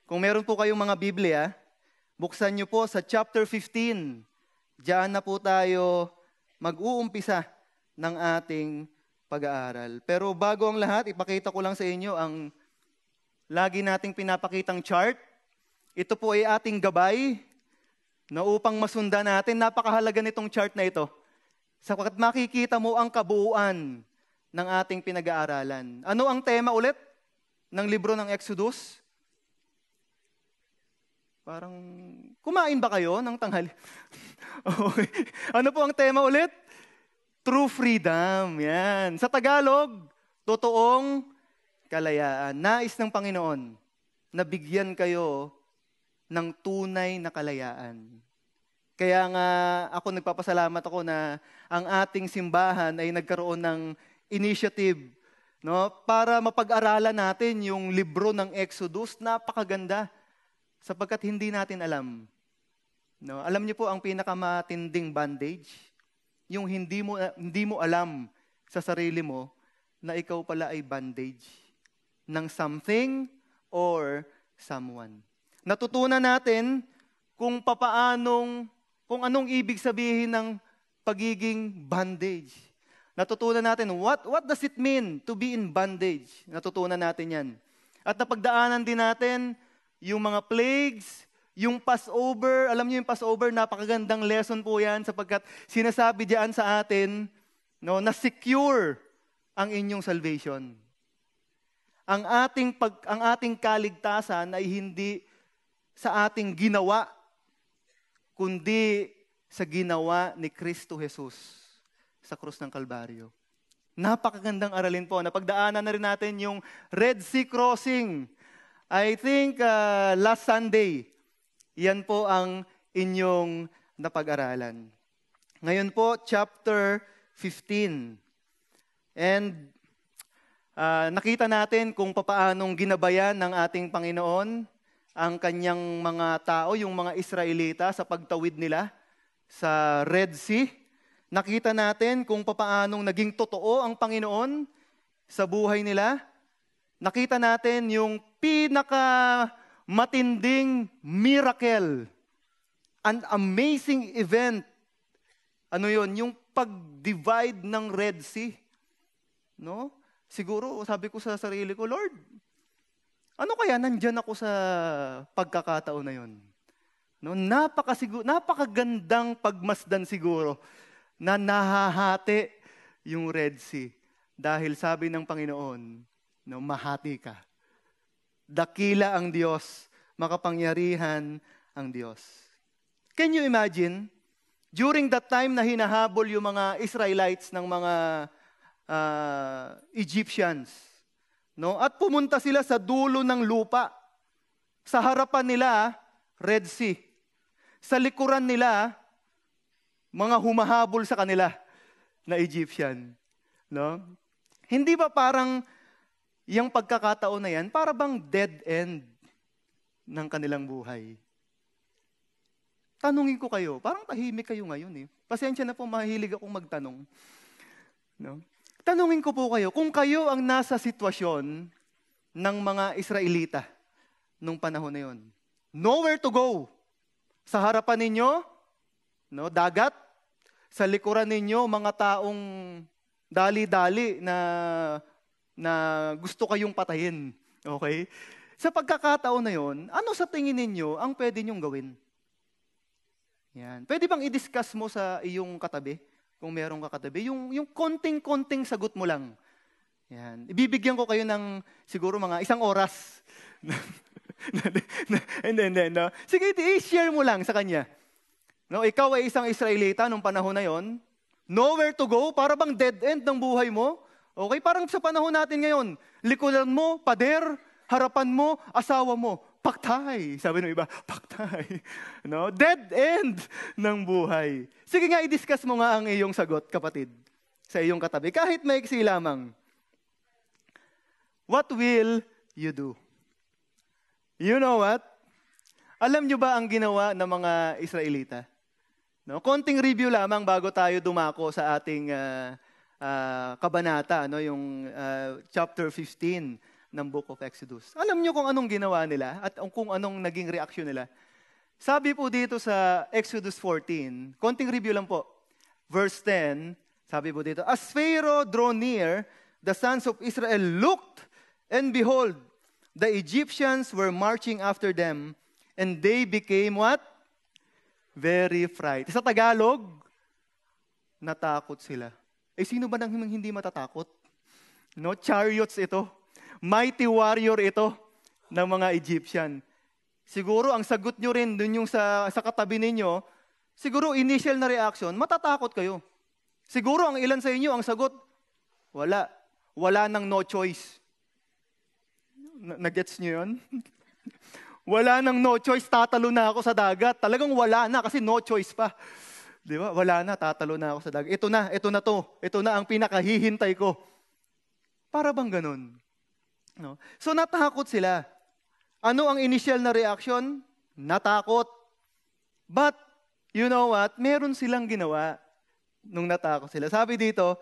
Kung meron po kayong mga Biblia, buksan niyo po sa chapter 15. Diyan na po tayo mag-uumpisa ng ating pag-aaral. Pero bago ang lahat, ipakita ko lang sa inyo ang lagi nating pinapakitang chart. Ito po ay ating gabay na upang masundan natin. Napakahalaga nitong chart na ito. Sapagkat makikita mo ang kabuuan ng ating pinag-aaralan. Ano ang tema ulit ng libro ng Exodus? Parang, kumain ba kayo ng tanghali? Okay. Ano po ang tema ulit? True freedom. Yan. Sa Tagalog, totoong kalayaan. Nais ng Panginoon na bigyan kayo ng tunay na kalayaan. Kaya nga ako nagpapasalamat ako na ang ating simbahan ay nagkaroon ng initiative, no, para mapag-aralan natin yung libro ng Exodus. Napakaganda. Sapagkat hindi natin alam. No? Alam niyo po ang pinakamatinding bandage? Yung hindi mo alam sa sarili mo na ikaw pala ay bandage ng something or someone. Natutunan natin kung anong ibig sabihin ng pagiging bandage. Natutunan natin, what does it mean to be in bondage? Natutunan natin yan. At napagdaanan din natin yung mga plagues, yung Passover. Alam niyo yung Passover, napakagandang lesson po yan sapagkat sinasabi diyan sa atin, no, na secure ang inyong salvation. Ang ating kaligtasan ay hindi sa ating ginawa, kundi sa ginawa ni Kristo Jesus sa krus ng Kalbaryo. Napakagandang aralin po. Napagdaanan na rin natin yung Red Sea Crossing. I think last Sunday, yan po ang inyong napag-aralan. Ngayon po, chapter 15. And nakita natin kung paanong ginabayan ng ating Panginoon ang kanyang mga tao, yung mga Israelita sa pagtawid nila sa Red Sea. Nakita natin kung paanong naging totoo ang Panginoon sa buhay nila. Nakita natin yung matinding miracle, an amazing event. Ano yon? Yung pag-divide ng Red Sea. No? Siguro, sabi ko sa sarili ko, Lord, ano kaya nandyan ako sa pagkakataon na yon? No? Napakagandang pagmasdan siguro na nahahati yung Red Sea. Dahil sabi ng Panginoon, no, mahati ka. Dakila ang Diyos, makapangyarihan ang Diyos. Can you imagine? During that time na hinahabol yung mga Israelites ng mga Egyptians, no? At pumunta sila sa dulo ng lupa. Sa harapan nila, Red Sea. Sa likuran nila, mga humahabol sa kanila na Egyptian. No? Hindi ba parang yung pagkakataon na yan, para bang dead end ng kanilang buhay? Tanungin ko kayo, parang tahimik kayo ngayon eh. Pasensya na po, mahilig akong magtanong. No? Tanungin ko po kayo, kung kayo ang nasa sitwasyon ng mga Israelita nung panahon na yun, nowhere to go. Sa harapan ninyo, no, dagat. Sa likuran ninyo, mga taong dali-dali na gusto kayong patayin. Okay? Sa pagkakataon na yon, ano sa tingin ninyo ang pwede nyong gawin? Yan. Pwede bang i-discuss mo sa iyong katabi? Kung merong kakatabi, yung konting-konting sagot mo lang. Yan. Ibibigyan ko kayo ng siguro mga 1 oras. Hindi. No? Sige, i-share mo lang sa kanya. No, ikaw ay isang Israelita nung panahon na yon. Nowhere to go, para bang dead end ng buhay mo. Okay, parang sa panahon natin ngayon, likuran mo, pader, harapan mo, asawa mo, paktay. Sabi ng iba, paktay. No? Dead end ng buhay. Sige nga, i-discuss mo nga ang iyong sagot, kapatid, sa iyong katabi. Kahit maiksi lamang. What will you do? You know what? Alam nyo ba ang ginawa ng mga Israelita? No? Konting review lamang bago tayo dumako sa ating kabanata, no? Yung chapter 15. ng Book of Exodus. Alam niyo kung anong ginawa nila at kung anong naging reaksyon nila? Sabi po dito sa Exodus 14, konting review lang po. Verse 10, sabi po dito, as Pharaoh drew near, the sons of Israel looked, and behold, the Egyptians were marching after them, and they became what? Very frightened. Sa Tagalog, natakot sila. Sino ba nang hindi matatakot? No, chariots ito. Mighty warrior ito ng mga Egyptian. Siguro ang sagot nyo rin dun yung sa katabi ninyo, siguro initial na reaction, matatakot kayo. Siguro ang ilan sa inyo, ang sagot, wala. Wala nang no choice. Nagets nyo yun? Wala nang no choice, tatalo na ako sa dagat. Talagang wala na kasi no choice pa. Di ba? Wala na, tatalo na ako sa dagat. Ito na to. Ito na ang pinakahihintay ko. Para bang ganun? No? So natakot sila. Ano ang initial na reaction? Natakot. But, you know what? Meron silang ginawa nung natakot sila. Sabi dito,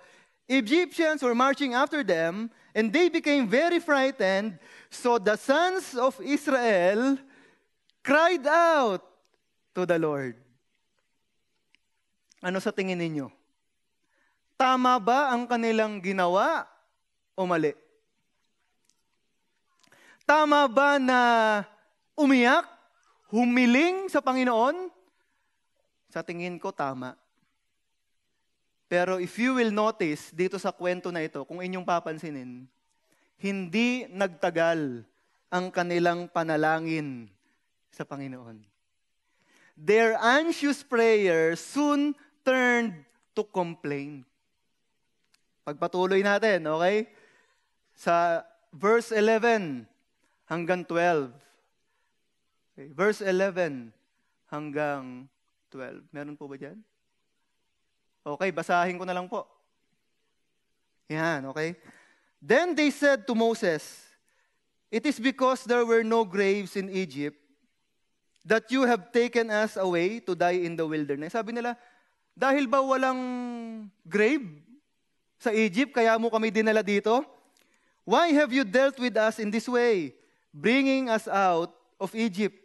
Egyptians were marching after them, and they became very frightened, so the sons of Israel cried out to the Lord. Ano sa tingin ninyo? Tama ba ang kanilang ginawa o mali? Tama ba na umiyak, humiling sa Panginoon? Sa tingin ko, tama. Pero if you will notice dito sa kwento na ito, kung inyong papansinin, hindi nagtagal ang kanilang panalangin sa Panginoon. Their anxious prayer soon turned to complaint. Pagpatuloy natin, okay? Sa verse 11 hanggang 12. Okay, verse 11 hanggang 12. Meron po ba dyan? Okay, basahin ko na lang po. Yan, okay? Then they said to Moses, it is because there were no graves in Egypt that you have taken us away to die in the wilderness. Sabi nila, dahil ba walang grave sa Egypt, kaya mo kami dinala dito? Why have you dealt with us in this way, bringing us out of Egypt?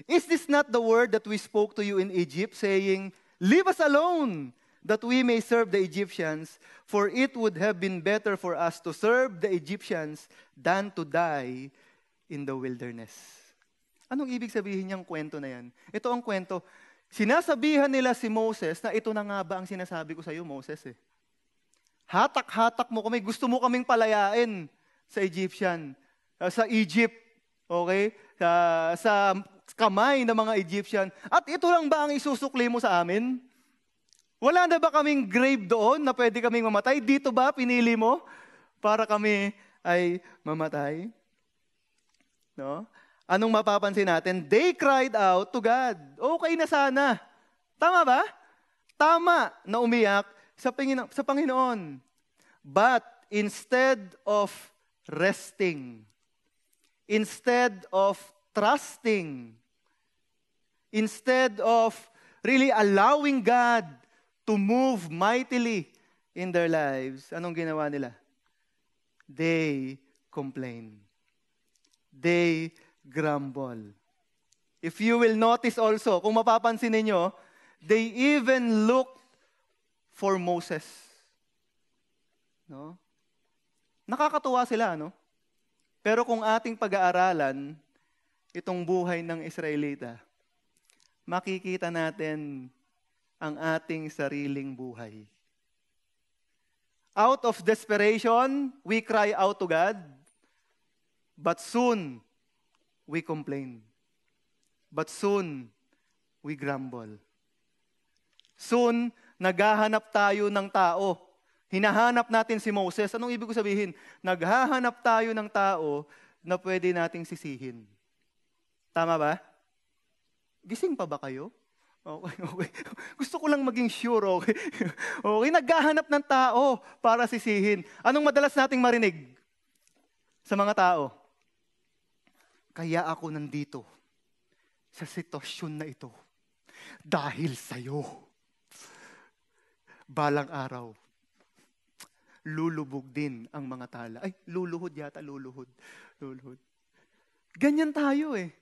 Is this not the word that we spoke to you in Egypt, saying, leave us alone, that we may serve the Egyptians, for it would have been better for us to serve the Egyptians than to die in the wilderness. Anong ibig sabihin niyang kwento na yan? Ito ang kwento. Sinasabihan nila si Moses na ito na nga ba ang sinasabi ko sa iyo, Moses eh. Hatak-hatak mo kami, gusto mo kaming palayain sa Egyptian, sa Egypt, okay? Sa kamay ng mga Egyptian. At ito lang ba ang isusukli mo sa amin? Wala na ba kaming grave doon na pwede kaming mamatay? Dito ba pinili mo para kami ay mamatay? No? Anong mapapansin natin? They cried out to God. Okay na sana. Tama ba? Tama na umiyak sa Panginoon. But instead of resting, instead of trusting, instead of really allowing God to move mightily in their lives, anong ginawa nila? They complain. They grumble. If you will notice also, kung mapapansin ninyo, they even looked for Moses. No? Nakakatuwa sila, no? Pero kung ating pag-aaralan itong buhay ng Israelita, makikita natin ang ating sariling buhay. Out of desperation, we cry out to God, but soon, we complain. But soon, we grumble. Soon, naghahanap tayo ng tao. Hinahanap natin si Moses. Anong ibig sabihin? Naghahanap tayo ng tao na pwede nating sisihin. Tama ba? Gising pa ba kayo? Okay. Gusto ko lang maging sure, okay? Okay, naghahanap ng tao para sisihin. Anong madalas nating marinig sa mga tao? Kaya ako nandito sa sitwasyon na ito dahil sa'yo. Balang araw, lulubog din ang mga tala. Ay, luluhod yata, luluhod. Luluhod. Ganyan tayo eh.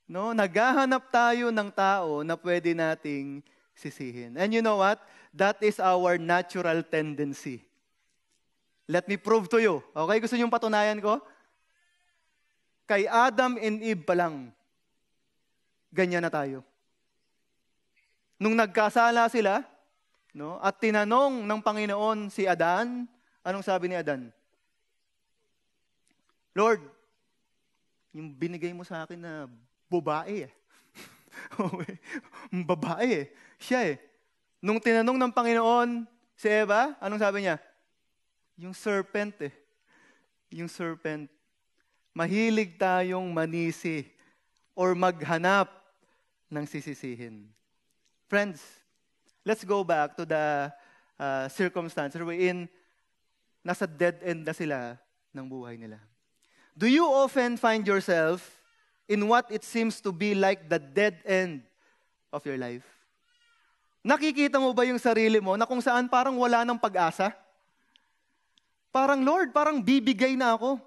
No, naghahanap tayo ng tao na pwede nating sisihin. And you know what? That is our natural tendency. Let me prove to you. Okay, gusto niyong patunayan ko? Kay Adam and Eve pa lang, ganyan na tayo. Nung nagkasala sila, no, at tinanong ng Panginoon si Adan, anong sabi ni Adan? Lord, yung binigay mo sa akin na babae eh. Babae eh. Siya eh. Nung tinanong ng Panginoon si Eva, anong sabi niya? Yung serpent eh. Yung serpent. Mahilig tayong manisi or maghanap ng sisisihin. Friends, let's go back to the circumstance wherein nasa dead end na sila ng buhay nila. Do you often find yourself in what it seems to be like the dead end of your life? Nakikita mo ba yung sarili mo na kung saan parang wala ng pag-asa? Parang, Lord, parang bibigay na ako.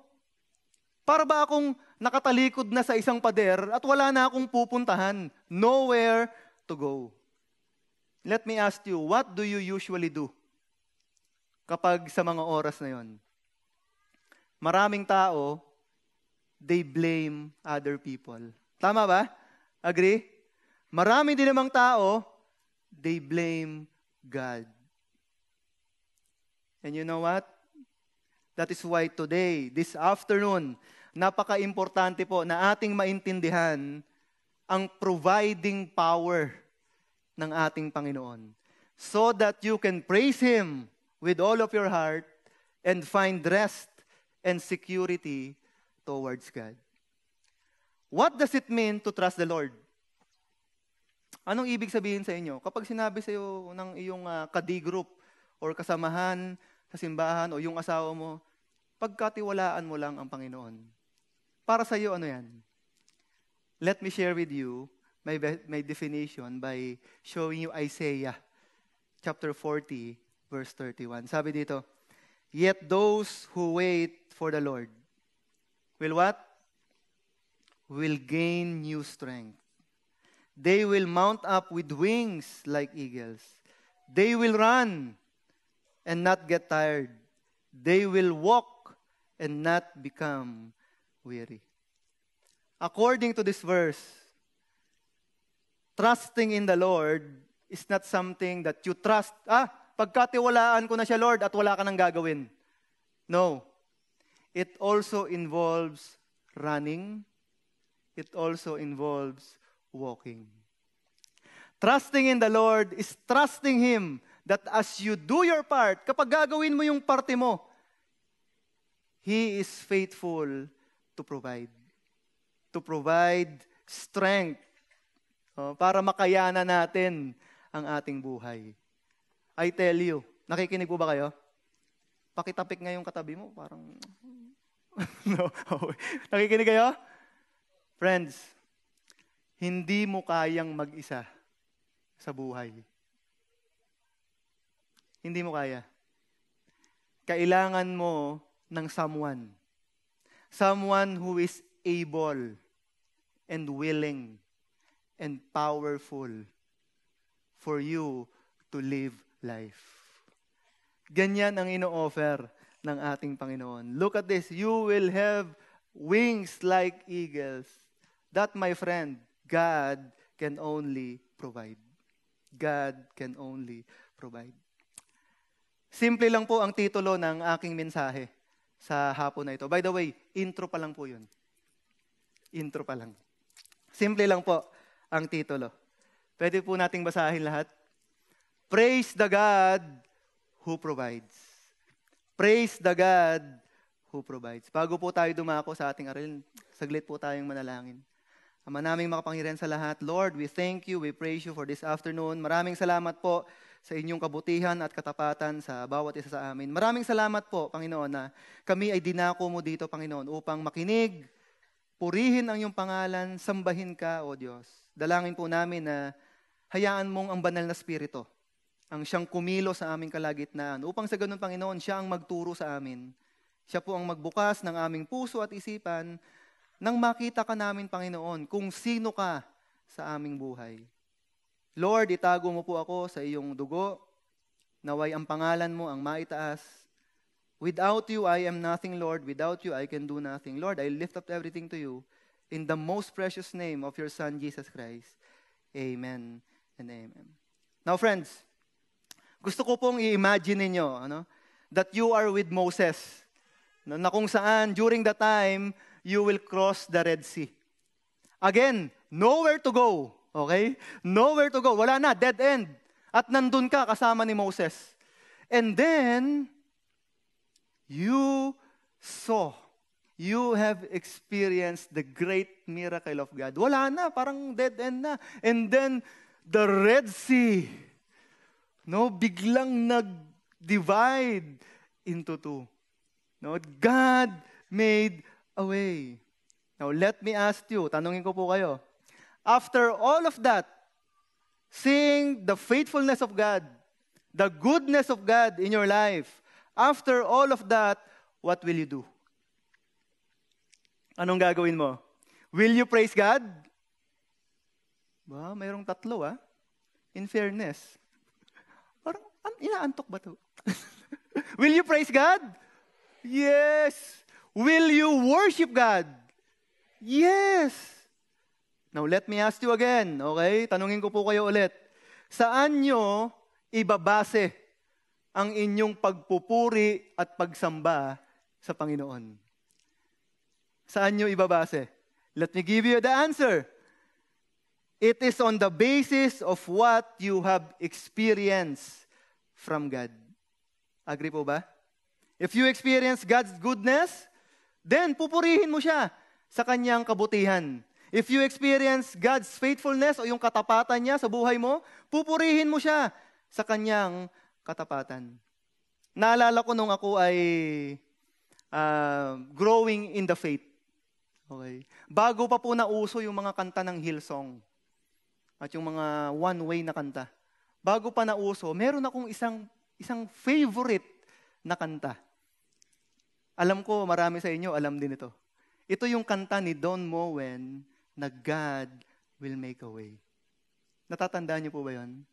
Para ba akong nakatalikod na sa isang pader at wala na akong pupuntahan? Nowhere to go. Let me ask you, what do you usually do kapag sa mga oras na yon? Maraming tao, they blame other people. Tama ba? Agree? Marami din namang tao, they blame God. And you know what? That is why today, this afternoon, napaka-importante po na ating maintindihan ang providing power ng ating Panginoon. So that you can praise Him with all of your heart and find rest and security towards God. What does it mean to trust the Lord? Anong ibig sabihin sa inyo? Kapag sinabi sa iyo ng iyong kadi-group or kasamahan sa simbahan o yung asawa mo, pagkatiwalaan mo lang ang Panginoon. Para sa iyo, ano yan? Let me share with you my definition by showing you Isaiah chapter 40, verse 31. Sabi dito, yet those who wait for the Lord will what? Will gain new strength. They will mount up with wings like eagles. They will run and not get tired. They will walk and not become weary. According to this verse, trusting in the Lord is not something that you trust. Pagkatiwalaan ko na siya, Lord, at wala ka nang gagawin. No. It also involves running. It also involves walking. Trusting in the Lord is trusting Him that as you do your part, kapag gagawin mo yung parte mo, He is faithful to provide. To provide strength para makayanan natin ang ating buhay. I tell you, nakikinig po ba kayo? Pakitapik nga yung katabi mo, parang... no. Nakikinig kayo? Friends, hindi mo kayang mag-isa sa buhay. Hindi mo kaya. Kailangan mo ng someone. Someone who is able and willing and powerful for you to live life. Ganyan ang ino-offer ng ating Panginoon. Look at this. You will have wings like eagles. That, my friend, God can only provide. God can only provide. Simple lang po ang titulo ng aking mensahe sa hapon na ito. By the way, intro pa lang po yun. Intro pa lang. Simple lang po ang titulo. Pwede po nating basahin lahat. Praise the God who provides. Praise the God who provides. Bago po tayo dumako sa ating aralin, saglit po tayong manalangin. Ama naming makapangyarihan sa lahat, Lord, we thank you, we praise you for this afternoon. Maraming salamat po sa inyong kabutihan at katapatan sa bawat isa sa amin. Maraming salamat po, Panginoon, na kami ay dinako mo dito, Panginoon, upang makinig, purihin ang iyong pangalan, sambahin ka, O Diyos. Dalangin po namin na hayaan mong ang banal na spirito ang siyang kumilo sa aming kalagitnaan. Upang sa ganun, Panginoon, siya ang magturo sa amin. Siya po ang magbukas ng aming puso at isipan nang makita ka namin, Panginoon, kung sino ka sa aming buhay. Lord, itago mo po ako sa iyong dugo. Naway ang pangalan mo ang maitaas. Without you, I am nothing, Lord. Without you, I can do nothing. Lord, I lift up everything to you in the most precious name of your Son, Jesus Christ. Amen and amen. Now, friends, gusto ko pong i-imagine ninyo that you are with Moses, na kung saan during the time you will cross the Red Sea. Again, nowhere to go. Okay? Nowhere to go. Wala na, dead end. At nandun ka kasama ni Moses. And then, you have experienced the great miracle of God. Wala na, parang dead end na. And then, the Red Sea, biglang nag-divide into two. God made a way. Now, let me ask you, tanungin ko po kayo, after all of that, seeing the faithfulness of God, the goodness of God in your life, after all of that, what will you do? Anong gagawin mo? Will you praise God? Mayroong tatlo In fairness. Parang, inaantok ba to? Will you praise God? Yes. Will you worship God? Yes. Now, let me ask you again, okay? Tanungin ko po kayo ulit. Saan nyo ibabase ang inyong pagpupuri at pagsamba sa Panginoon? Saan nyo ibabase? Let me give you the answer. It is on the basis of what you have experienced from God. Agree po ba? If you experience God's goodness, then pupurihin mo siya sa kanyang kabutihan. If you experience God's faithfulness o yung katapatan niya sa buhay mo, pupurihin mo siya sa kanyang katapatan. Naalala ko nung ako ay growing in the faith. Okay. Bago pa po nauso yung mga kanta ng Hillsong at yung mga one-way na kanta. Bago pa nauso, meron akong isang favorite na kanta. Alam ko, marami sa inyo alam din ito. Ito yung kanta ni Don Moen na God will make a way. Natatandaan niyo po ba yun?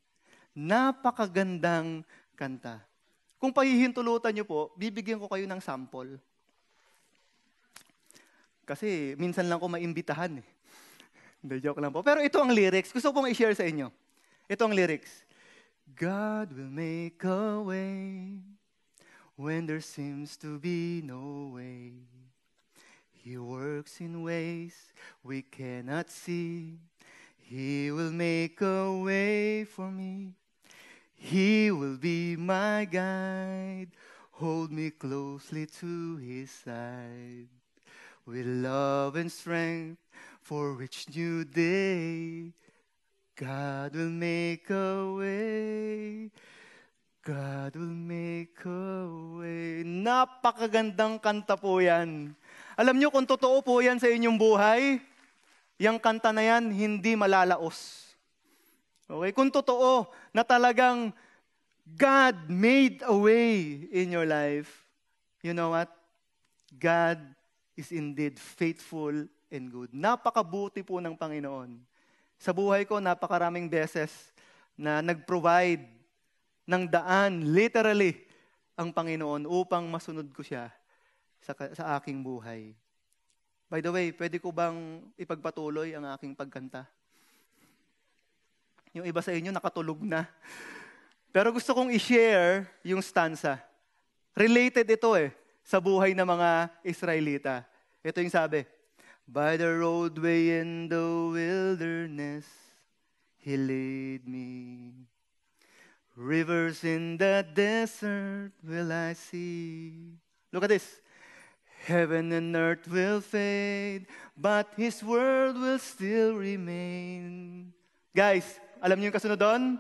Napakagandang kanta. Kung pahihintulutan niyo po, bibigyan ko kayo ng sample. Kasi minsan lang ko maimbitahan eh. Hindi, joke lang po. Pero ito ang lyrics. Gusto ko pong i-share sa inyo. Ito ang lyrics. God will make a way when there seems to be no way. He works in ways we cannot see. He will make a way for me. He will be my guide. Hold me closely to His side. With love and strength for each new day, God will make a way. God will make a way. Napakagandang kanta po yan. Alam niyo kung totoo po yan sa inyong buhay, yung kanta na yan hindi malalaos. Okay? Kung totoo na talagang God made a way in your life, you know what? God is indeed faithful and good. Napakabuti po ng Panginoon. Sa buhay ko, napakaraming beses na nag-provide ng daan, literally, ang Panginoon upang masunod ko siya sa aking buhay. By the way, pwede ko bang ipagpatuloy ang aking pagkanta? Yung iba sa inyo nakatulog na. Pero gusto kong i-share yung stanza. Related ito sa buhay ng mga Israelita. Ito yung sabi, by the roadway in the wilderness, He led me. Rivers in the desert will I see. Look at this. Heaven and earth will fade, but His word will still remain. Guys, alam niyo yung kasunod doon?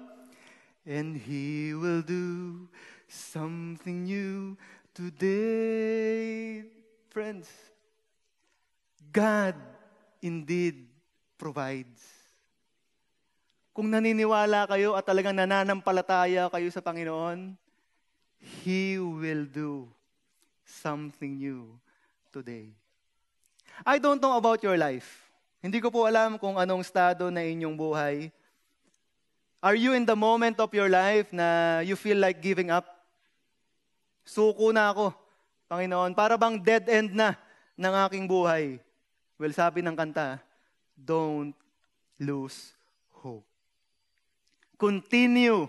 And He will do something new today. Friends, God indeed provides. kung naniniwala kayo at talagang nananampalataya kayo sa Panginoon, He will do something new today. I don't know about your life. Hindi ko po alam kung anong estado na inyong buhay. Are you in the moment of your life na you feel like giving up? Suko na ako, Panginoon. Para bang dead end na ng aking buhay. Well, sabi ng kanta, don't lose hope. Continue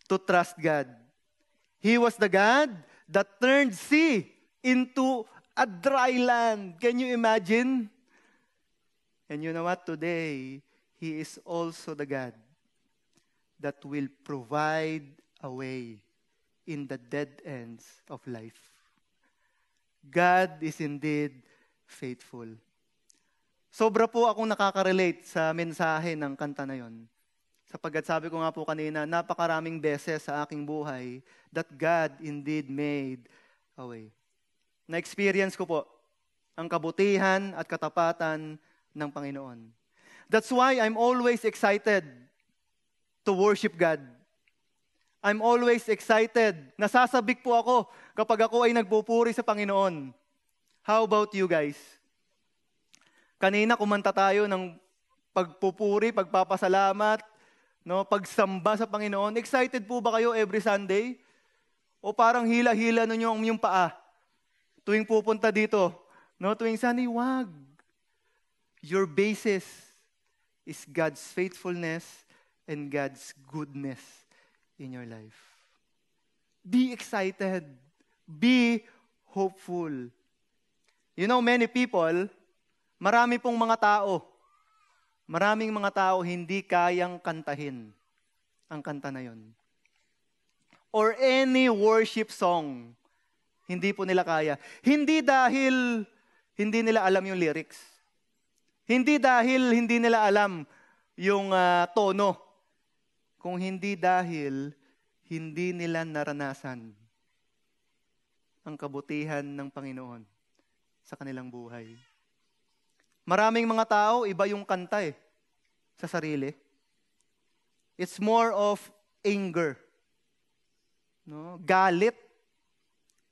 to trust God. He was the God that turned sea into a dry land. Can you imagine? And you know what? Today, He is also the God that will provide a way in the dead ends of life. God is indeed faithful. Sobra po akong nakaka-relate sa mensahe ng kanta na yon. Sapagkat sabi ko nga po kanina, napakaraming beses sa aking buhay that God indeed made a way. Na-experience ko po ang kabutihan at katapatan ng Panginoon. That's why I'm always excited to worship God. I'm always excited. Nasasabik po ako kapag ako ay nagpupuri sa Panginoon. How about you guys? Kanina kumanta tayo ng pagpupuri, pagpapasalamat, no, pagsamba sa Panginoon. Excited po ba kayo every Sunday? O parang hila-hila ninyo ang inyong paa tuwing pupunta dito? No, tuwing Sunday, wag. Your basis is God's faithfulness and God's goodness in your life. Be excited. Be hopeful. You know, many people, marami pong mga tao, maraming mga tao hindi kayang kantahin ang kanta na yon. Or any worship song, hindi po nila kaya. Hindi dahil hindi nila alam yung lyrics. Hindi dahil hindi nila alam yung tono. Kung hindi dahil hindi nila naranasan ang kabutihan ng Panginoon sa kanilang buhay. Maraming mga tao, iba yung kanta sa sarili. It's more of anger. No? Galit,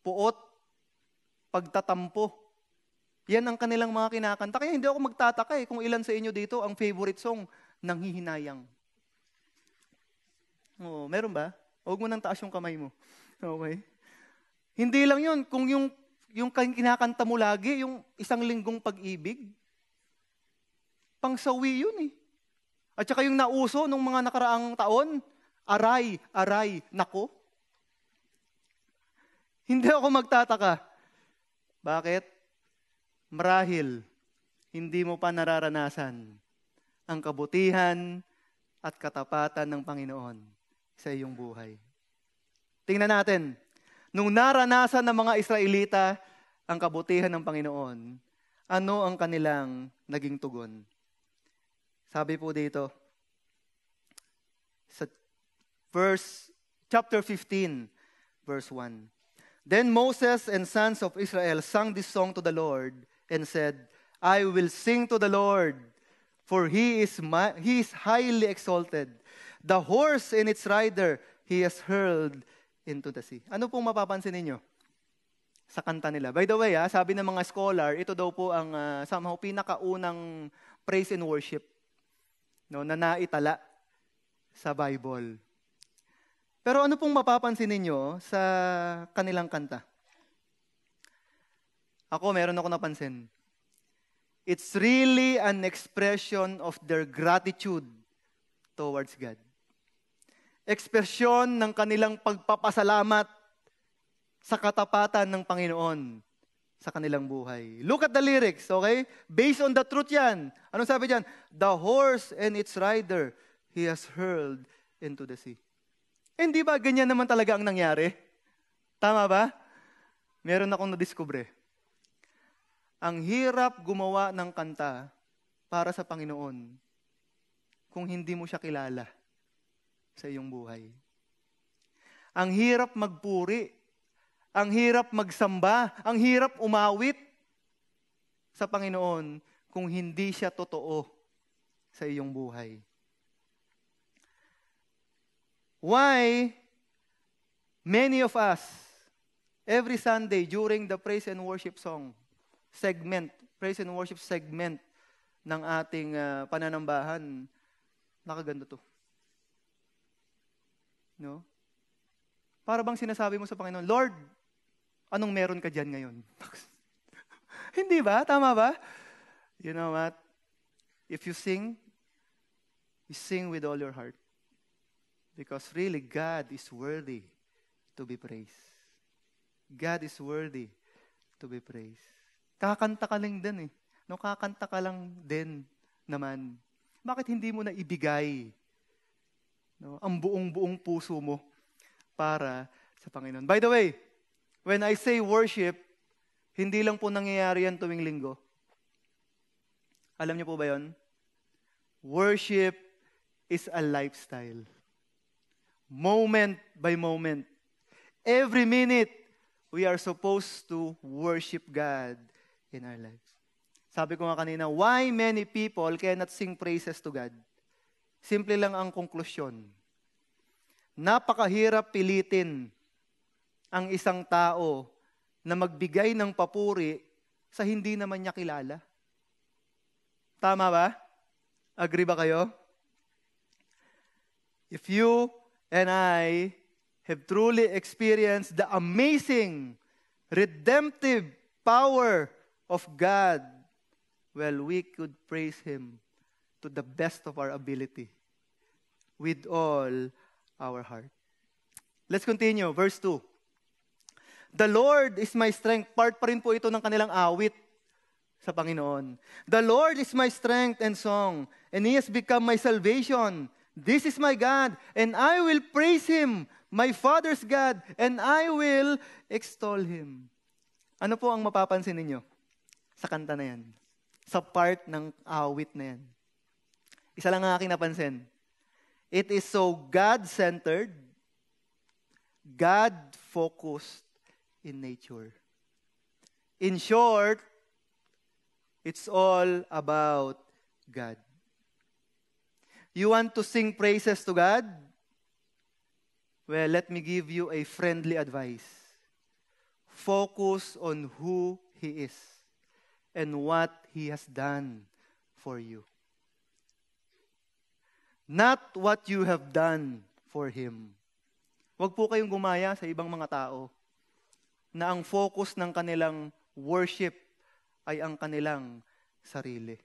puot, pagtatampo. Yan ang kanilang mga kinakanta. Kaya hindi ako magtataka kung ilan sa inyo dito ang favorite song, Nanghihinayang. Oo, meron ba? Huwag mo nang taas yung kamay mo. Okay? Hindi lang yun. Kung yung kinakanta mo lagi, yung isang linggong pag-ibig, pangsawi yun . At saka yung nauso nung mga nakaraang taon, aray, nako. Hindi ako magtataka. Bakit? Marahil, hindi mo pa nararanasan ang kabutihan at katapatan ng Panginoon sa iyong buhay. Tingnan natin, nung naranasan ng mga Israelita ang kabutihan ng Panginoon, ano ang kanilang naging tugon? Sabi po dito, sa chapter 15, verse 1. Then Moses and sons of Israel sang this song to the Lord and said, I will sing to the Lord, for He is highly exalted. The horse and its rider He has hurled into the sea. Ano pong mapapansin ninyo sa kanta nila? By the way, sabi ng mga scholar, ito daw po ang somehow pinakaunang praise and worship, no, na naitala sa Bible. Pero ano pong mapapansin ninyo sa kanilang kanta? Meron ako napansin. It's really an expression of their gratitude towards God. Ekspresyon ng kanilang pagpapasalamat sa katapatan ng Panginoon sa kanilang buhay. Look at the lyrics, okay? Based on the truth yan. Anong sabi dyan? The horse and its rider He has hurled into the sea. Hindi ba ganyan naman talaga ang nangyari? Tama ba? Meron akong nadiskubre. Ang hirap gumawa ng kanta para sa Panginoon kung hindi mo siya kilala sa iyong buhay. Ang hirap magpuri, ang hirap magsamba, ang hirap umawit sa Panginoon kung hindi siya totoo sa iyong buhay. why many of us, every Sunday during the praise and worship praise and worship segment ng ating pananambahan, nakaganda to. No? Para bang sinasabi mo sa Panginoon, Lord, anong meron ka dyan ngayon? Hindi ba? Tama ba? You know what? If you sing with all your heart. Because really, God is worthy to be praised. God is worthy to be praised. Kakanta ka lang din eh. No, kakanta ka lang din naman. Bakit hindi mo na ibigay ang buong puso mo para sa Panginoon? By the way, when I say worship, hindi lang po nangyayari yan tuwing linggo. Alam niyo po ba yon? Worship is a lifestyle. Moment by moment. Every minute, we are supposed to worship God in our lives. Sabi ko nga kanina, why many people cannot sing praises to God? Simple lang ang konklusyon. Napakahirap pilitin ang isang tao na magbigay ng papuri sa hindi naman niya kilala. Tama ba? Agree ba kayo? If you and I have truly experienced the amazing, redemptive power of God, well, we could praise Him to the best of our ability with all our heart. Let's continue. Verse 2. The Lord is my strength. Part pa rin po ito ng kanilang awit sa Panginoon. The Lord is my strength and song, and He has become my salvation. This is my God, and I will praise Him, my Father's God, and I will extol Him. Ano po ang mapapansin ninyo sa kanta na yan? Sa part ng awit na yan. Isa lang ang aking napansin. It is so God-centered, God-focused in nature. In short, it's all about God. You want to sing praises to God? Well, let me give you a friendly advice. Focus on who He is and what He has done for you. Not what you have done for Him. Huwag po kayong gumaya sa ibang mga tao na ang focus ng kanilang worship ay ang kanilang sarili.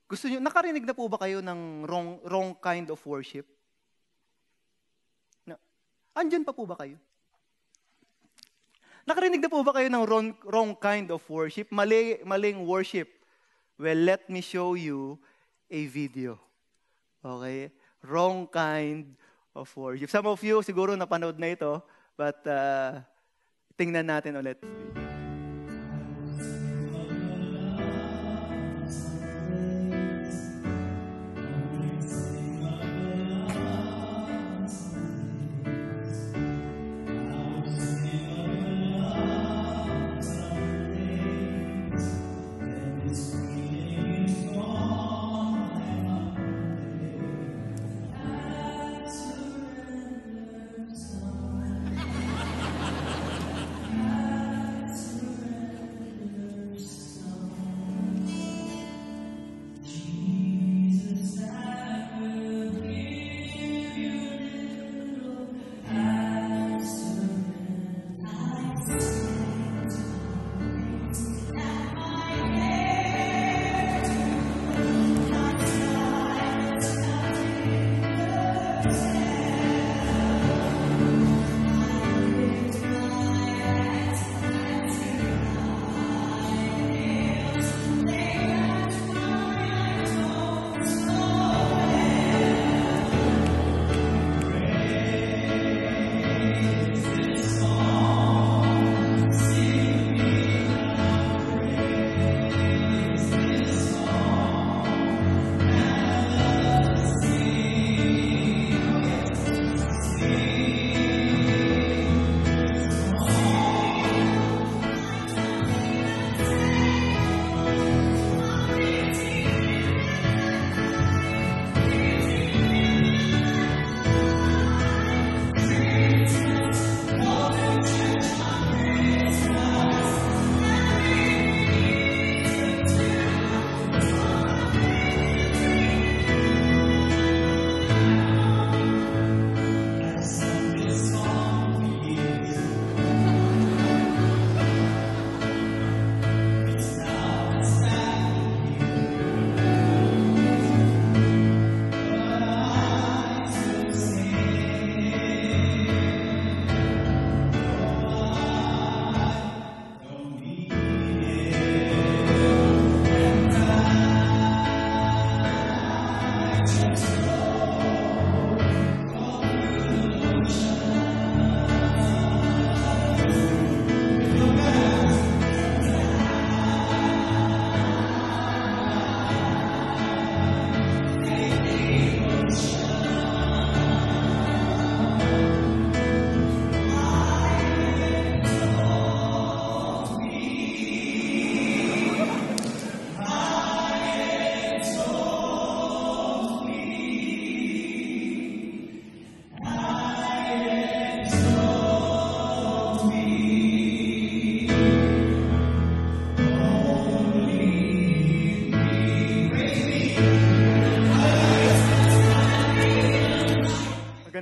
Gusto niyo, nakarinig na po ba kayo ng wrong kind of worship? Andyan pa po ba kayo? Nakarinig na po ba kayo ng wrong kind of worship? Maling worship. Well, let me show you a video. Okay? Wrong kind of worship. Some of you siguro napanood na ito, but tingnan natin ulit.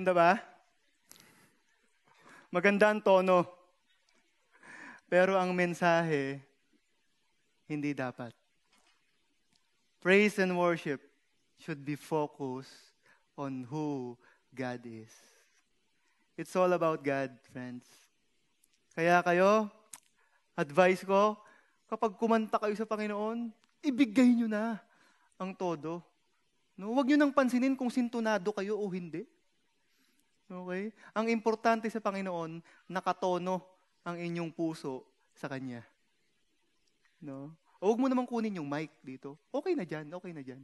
Maganda ba? Maganda ang tono. Pero ang mensahe, hindi dapat. Praise and worship should be focused on who God is. It's all about God, friends. Kaya kayo, advice ko, kapag kumanta kayo sa Panginoon, ibigay nyo na ang todo. No, huwag nyo nang pansinin kung sintonado kayo o hindi. Okay? Ang importante sa Panginoon, nakatono ang inyong puso sa Kanya. No? O huwag mo namang kunin yung mic dito. Okay na dyan, okay na dyan.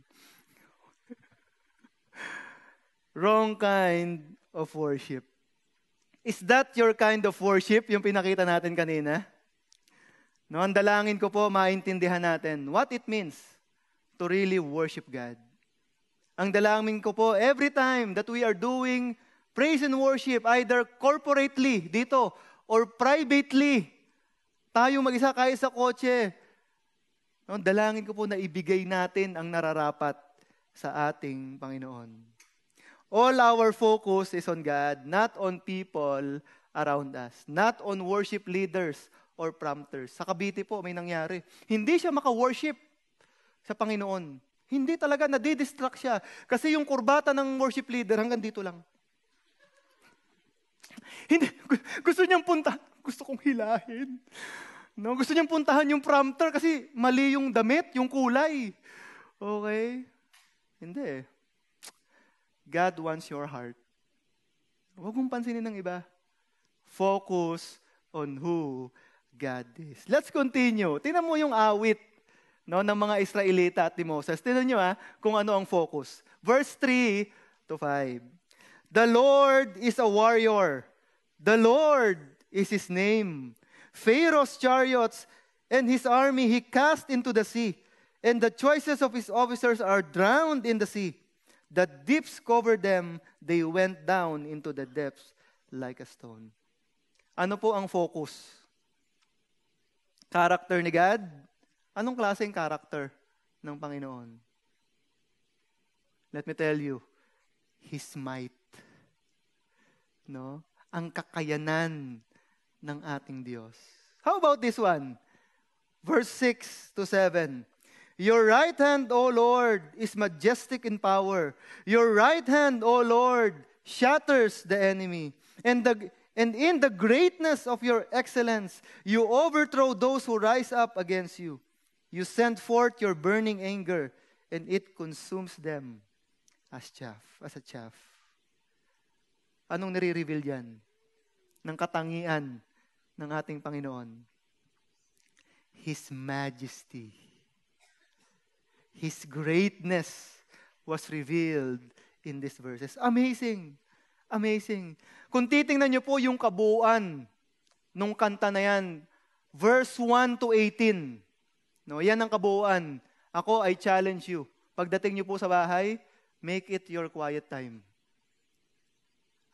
Wrong kind of worship. Is that your kind of worship, yung pinakita natin kanina? No, ang dalangin ko po, maintindihan natin what it means to really worship God. Ang dalangin ko po, every time that we are doing praise and worship, either corporately, dito, or privately, tayo mag-isa kahit sa kotse, no, dalangin ko po na ibigay natin ang nararapat sa ating Panginoon. All our focus is on God, not on people around us, not on worship leaders or prompters. Sa Cavite po, may nangyari. Hindi siya maka-worship sa Panginoon. Hindi talaga, nadidistract siya. Kasi yung kurbata ng worship leader hanggang dito lang. Hindi, gusto niyang punta. Gusto kong hilahin. No, gusto niyang puntahan yung prompter kasi mali yung damit, yung kulay. Okay? Hindi. God wants your heart. Huwag mong pansinin ng iba. Focus on who God is. Let's continue. Tingnan mo yung awit, no, ng mga Israelita at ni Moses. Tingnan nyo kung ano ang focus. Verse 3 to 5. The Lord is a warrior. The Lord is His name. Pharaoh's chariots and his army He cast into the sea, and the choices of His officers are drowned in the sea. The deeps covered them, they went down into the depths like a stone. Ano po ang focus? Character ni God? Anong klaseng character ng Panginoon? Let me tell you, His might. No? Ang kakayanan ng ating Diyos. How about this one? Verse 6 to 7. Your right hand, O Lord, is majestic in power. Your right hand, O Lord, shatters the enemy. And in the greatness of your excellence, you overthrow those who rise up against you. You send forth your burning anger, and it consumes them as a chaff. Anong nire-reveal yan? Ng katangian ng ating Panginoon. His majesty. His greatness was revealed in these verses. Amazing. Amazing. Kung titingnan niyo po yung kabuuan nung kanta na yan, verse 1 to 18. No, yan ang kabuuan. Ako, I challenge you. Pagdating niyo po sa bahay, make it your quiet time.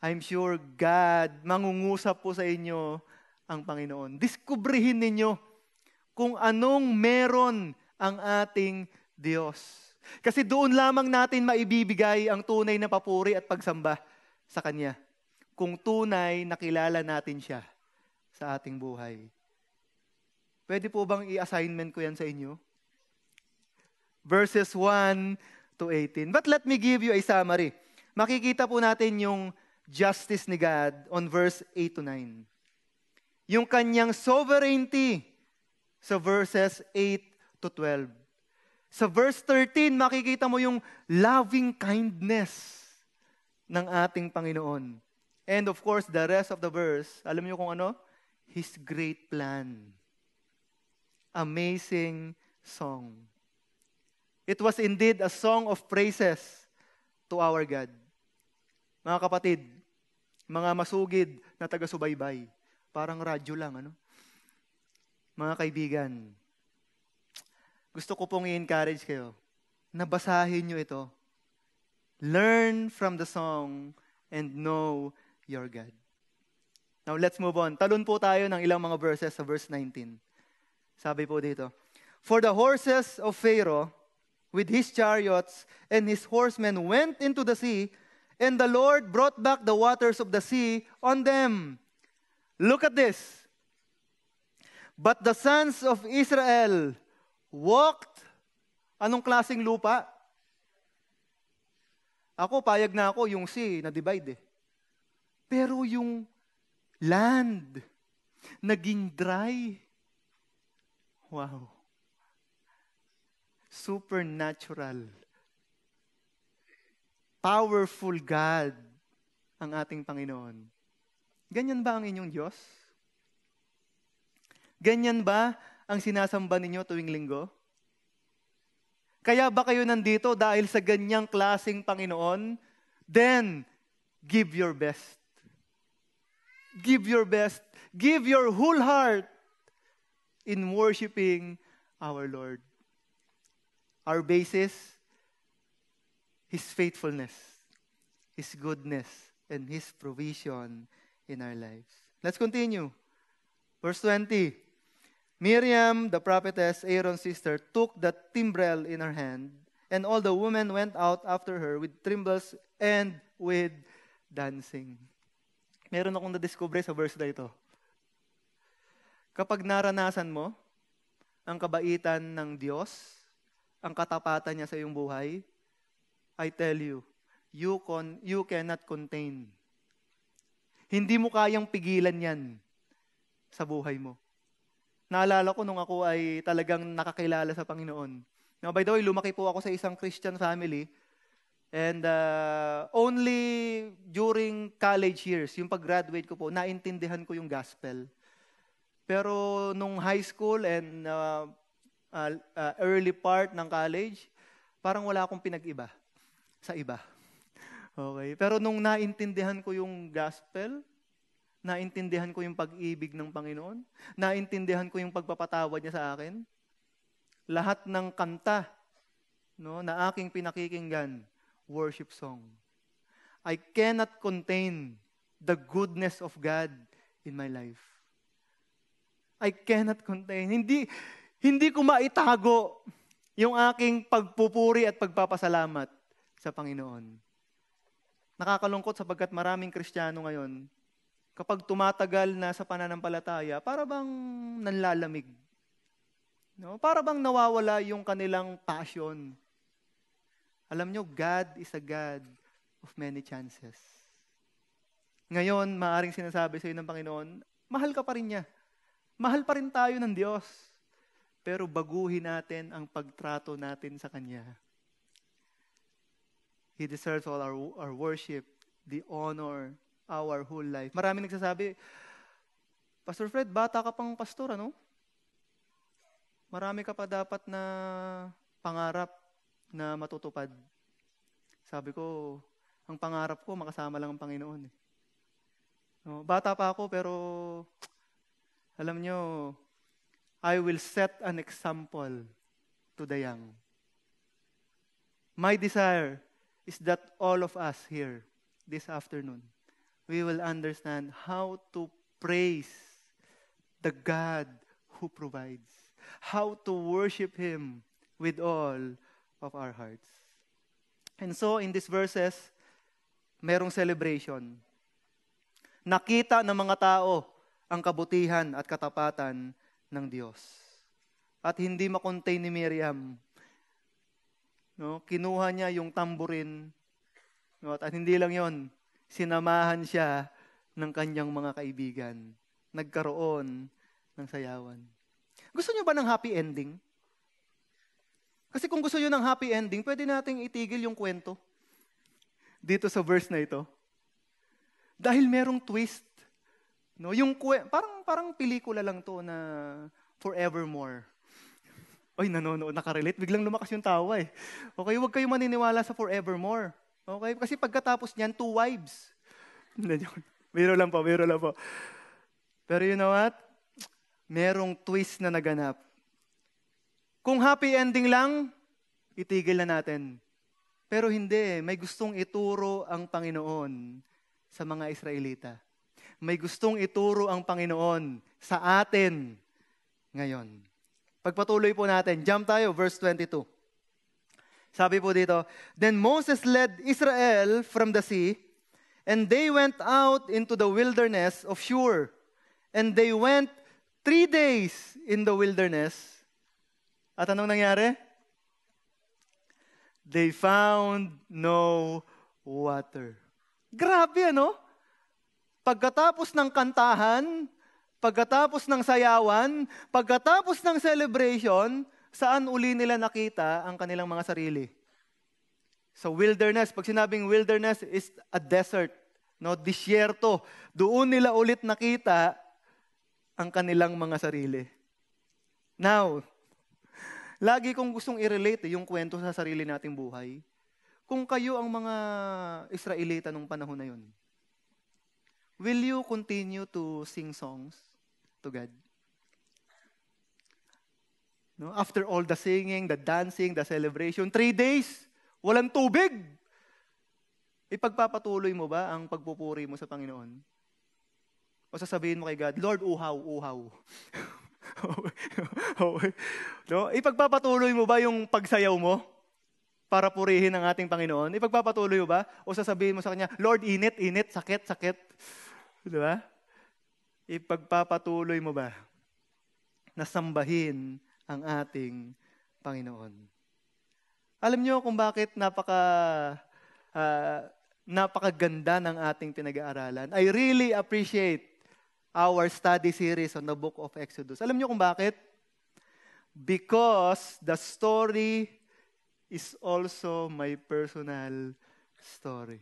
I'm sure God, mangungusap po sa inyo ang Panginoon. Diskubrihin ninyo kung anong meron ang ating Diyos. Kasi doon lamang natin maibibigay ang tunay na papuri at pagsamba sa Kanya. Kung tunay nakilala natin siya sa ating buhay. Pwede po bang i-assignment ko yan sa inyo? Verses 1 to 18. But let me give you a summary. Makikita po natin yung justice ni God on verse 8 to 9. Yung Kanyang sovereignty sa verses 8 to 12. Sa verse 13, makikita mo yung loving kindness ng ating Panginoon. And of course, the rest of the verse, alam niyo kung ano? His great plan. Amazing song. It was indeed a song of praises to our God. Mga kapatid, mga masugid na taga-subaybay, parang radyo lang, ano? Mga kaibigan, gusto ko pong i-encourage kayo na basahin nyo ito. Learn from the song and know your God. Now, let's move on. Talon po tayo ng ilang mga verses sa verse 19. Sabi po dito, For the horses of Pharaoh with his chariots and his horsemen went into the sea, And the Lord brought back the waters of the sea on them. Look at this. But the sons of Israel walked. Anong klaseng lupa? Ako, payag na ako, yung sea, na-divide eh. Pero yung land, naging dry. Wow. Supernatural. Powerful God ang ating Panginoon. Ganyan ba ang inyong Diyos? Ganyan ba ang sinasamba ninyo tuwing linggo? Kaya ba kayo nandito dahil sa ganyang klaseng Panginoon? Then, give your best. Give your best. Give your whole heart in worshiping our Lord. Our basis, His faithfulness, His goodness, and His provision in our lives. Let's continue. Verse 20. Miriam, the prophetess, Aaron's sister, took the timbrel in her hand, and all the women went out after her with timbrels and with dancing. Meron akong na-discover sa verse na ito. Kapag naranasan mo ang kabaitan ng Diyos, ang katapatan niya sa iyong buhay, I tell you, you cannot contain. Hindi mo kayang pigilan yan sa buhay mo. Naalala ko nung ako ay talagang nakakilala sa Panginoon. Now, by the way, lumaki po ako sa isang Christian family. And only during college years, yung pag-graduate ko po, naintindihan ko yung gospel. Pero nung high school and early part ng college, parang wala akong pinag-iba sa iba. Okay? Pero nung naintindihan ko yung gospel, naintindihan ko yung pag-ibig ng Panginoon, naintindihan ko yung pagpapatawad niya sa akin, lahat ng kanta na aking pinakikinggan, worship song. I cannot contain the goodness of God in my life. I cannot contain. Hindi ko maitago yung aking pagpupuri at pagpapasalamat sa Panginoon. Nakakalungkot sapagkat maraming Kristiyano ngayon, kapag tumatagal na sa pananampalataya, para bang nanlalamig. No? Para bang nawawala yung kanilang passion. Alam nyo, God is a God of many chances. Ngayon, maaaring sinasabi sa iyo ng Panginoon, mahal ka pa rin niya. Mahal pa rin tayo ng Diyos. Pero baguhin natin ang pagtrato natin sa Kanya. He deserves all our worship, the honor, our whole life. Maraming nagsasabi, Pastor Fred, bata ka pang pastor, ano? Marami ka pa dapat na pangarap na matutupad. Sabi ko, ang pangarap ko, makasama lang ang Panginoon. No, bata pa ako, pero alam nyo, I will set an example to the young. My desire is that all of us here this afternoon, we will understand how to praise the God who provides. How to worship Him with all of our hearts. And so, in these verses, merong celebration. Nakita ng mga tao ang kabutihan at katapatan ng Diyos. At hindi makontain ni Miriam. No? Kinuha niya yung tamburin. No? At hindi lang yon, sinamahan siya ng kanyang mga kaibigan. Nagkaroon ng sayawan. Gusto niyo ba ng happy ending? Kasi kung gusto niyo ng happy ending, pwede nating itigil yung kwento dito sa verse na ito. Dahil merong twist. No, yung parang pelikula lang to na forevermore. Oy, nanonood, nakarelate, biglang lumakas yung tawa eh. Okay, huwag kayong maniniwala sa forevermore. Okay, kasi pagkatapos niyan, 2 wives. Biro lang po. Pero you know what? Merong twist na naganap. Kung happy ending lang, itigil na natin. Pero hindi, may gustong ituro ang Panginoon sa mga Israelita. May gustong ituro ang Panginoon sa atin ngayon. Pagpatuloy po natin, jump tayo, verse 22. Sabi po dito, then Moses led Israel from the sea, and they went out into the wilderness of Shur. And they went 3 days in the wilderness. At anong nangyari? They found no water. Grabe, ano? Pagkatapos ng kantahan, pagkatapos ng sayawan, pagkatapos ng celebration, saan uli nila nakita ang kanilang mga sarili? Sa wilderness. Pag sinabing wilderness is a desert, no, disyerto. Doon nila ulit nakita ang kanilang mga sarili. Now, lagi kong gustong i-relate yung kwento sa sarili nating buhay. Kung kayo ang mga Israelita nung panahon na yun, will you continue to sing songs to God? No? After all the singing, the dancing, the celebration, 3 days, walang tubig. Ipagpapatuloy mo ba ang pagpupuri mo sa Panginoon? O sasabihin mo kay God, Lord, uhaw, uhaw. No? Ipagpapatuloy mo ba yung pagsayaw mo para purihin ang ating Panginoon? Ipagpapatuloy mo ba? O sasabihin mo sa Kanya, Lord, init, init, sakit, sakit. Di ba? Ipagpapatuloy mo ba na sambahin ang ating Panginoon? Alam niyo kung bakit napakaganda ng ating pinag-aaralan. I really appreciate our study series on the book of Exodus. Alam niyo kung bakit? Because the story is also my personal story.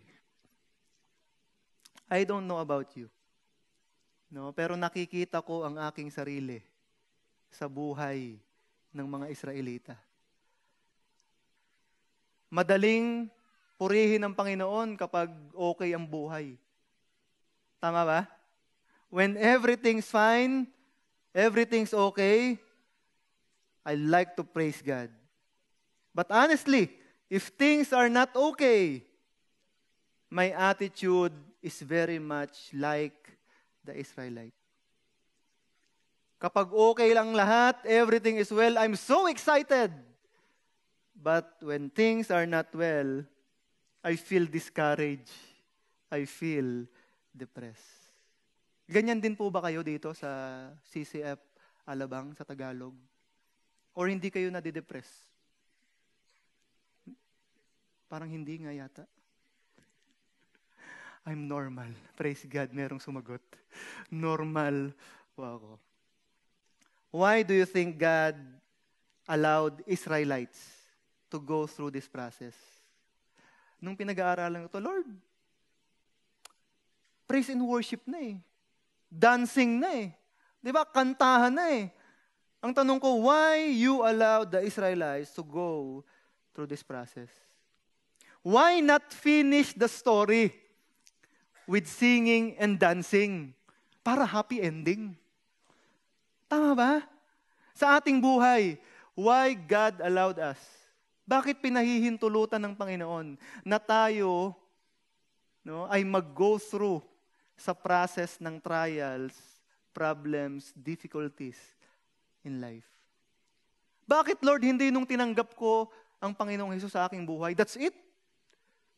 I don't know about you. No, pero nakikita ko ang aking sarili sa buhay ng mga Israelita. Madaling purihin ang Panginoon kapag okay ang buhay. Tama ba? When everything's fine, everything's okay, I like to praise God. But honestly, if things are not okay, my attitude is very much like the Israelite. Kapag okay lang lahat, everything is well, I'm so excited. But when things are not well, I feel discouraged. I feel depressed. Ganyan din po ba kayo dito sa CCF Alabang, sa Tagalog? Or hindi kayo nadidepress? Parang hindi nga yata. I'm normal. Praise God, merong sumagot. Normal po ako. Why do you think God allowed Israelites to go through this process? Nung pinag-aaralan ko to, Lord, praise and worship na eh. Dancing na eh. Di ba? Kantahan na eh. Ang tanong ko, why you allowed the Israelites to go through this process? Why not finish the story with singing and dancing para happy ending? Tama ba? Sa ating buhay, why God allowed us? Bakit pinahihintulutan ng Panginoon na tayo ay mag-go through sa process ng trials, problems, difficulties in life? Bakit, Lord, hindi nung tinanggap ko ang Panginoong Hesus sa aking buhay, that's it?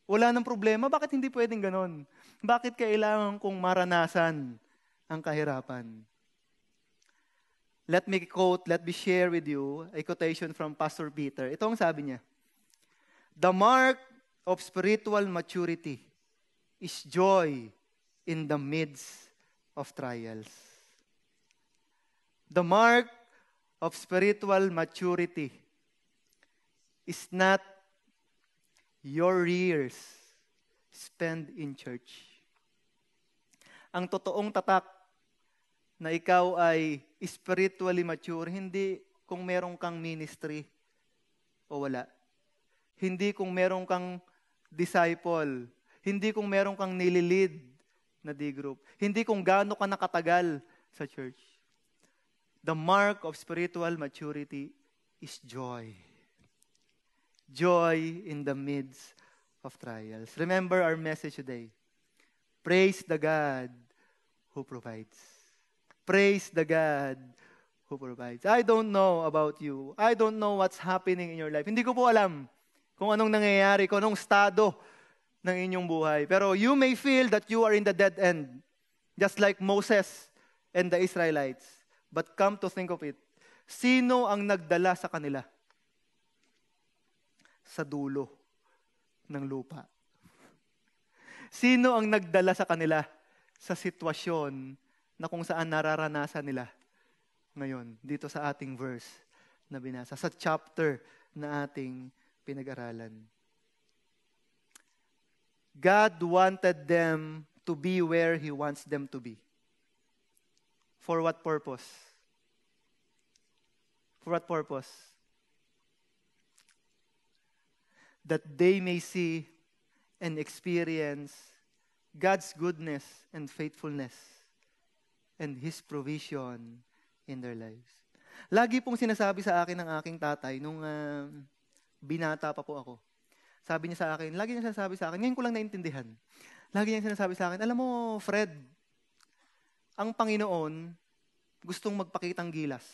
Wala nang problema? Bakit hindi pwedeng ganon? Bakit kailangan kong maranasan ang kahirapan? Let me share with you a quotation from Pastor Peter. Ito ang sabi niya. The mark of spiritual maturity is joy in the midst of trials. The mark of spiritual maturity is not your years spent in church. Ang totoong tatak na ikaw ay spiritually mature, hindi kung meron kang ministry o wala. Hindi kung meron kang disciple. Hindi kung meron kang nililid na D-group. Hindi kung gaano ka nakatagal sa church. The mark of spiritual maturity is joy. Joy in the midst of trials. Remember our message today. Praise the God who provides. Praise the God who provides. I don't know about you. I don't know what's happening in your life. Hindi ko po alam kung anong nangyayari, kung anong estado ng inyong buhay. Pero you may feel that you are in the dead end, just like Moses and the Israelites. But come to think of it, sino ang nagdala sa kanila? Sa dulo ng lupa. Sino ang nagdala sa kanila sa sitwasyon na kung saan nararanasan nila ngayon, dito sa ating verse na binasa, sa chapter na ating pinag-aralan. God wanted them to be where He wants them to be. For what purpose? For what purpose? That they may see and experience God's goodness and faithfulness and His provision in their lives. Lagi pong sinasabi sa akin ng aking tatay nung binata pa po ako. Sabi niya sa akin, lagi niya sinasabi sa akin, ngayon ko lang naintindihan. Lagi niya sinasabi sa akin, alam mo, Fred, ang Panginoon gustong magpakitang gilas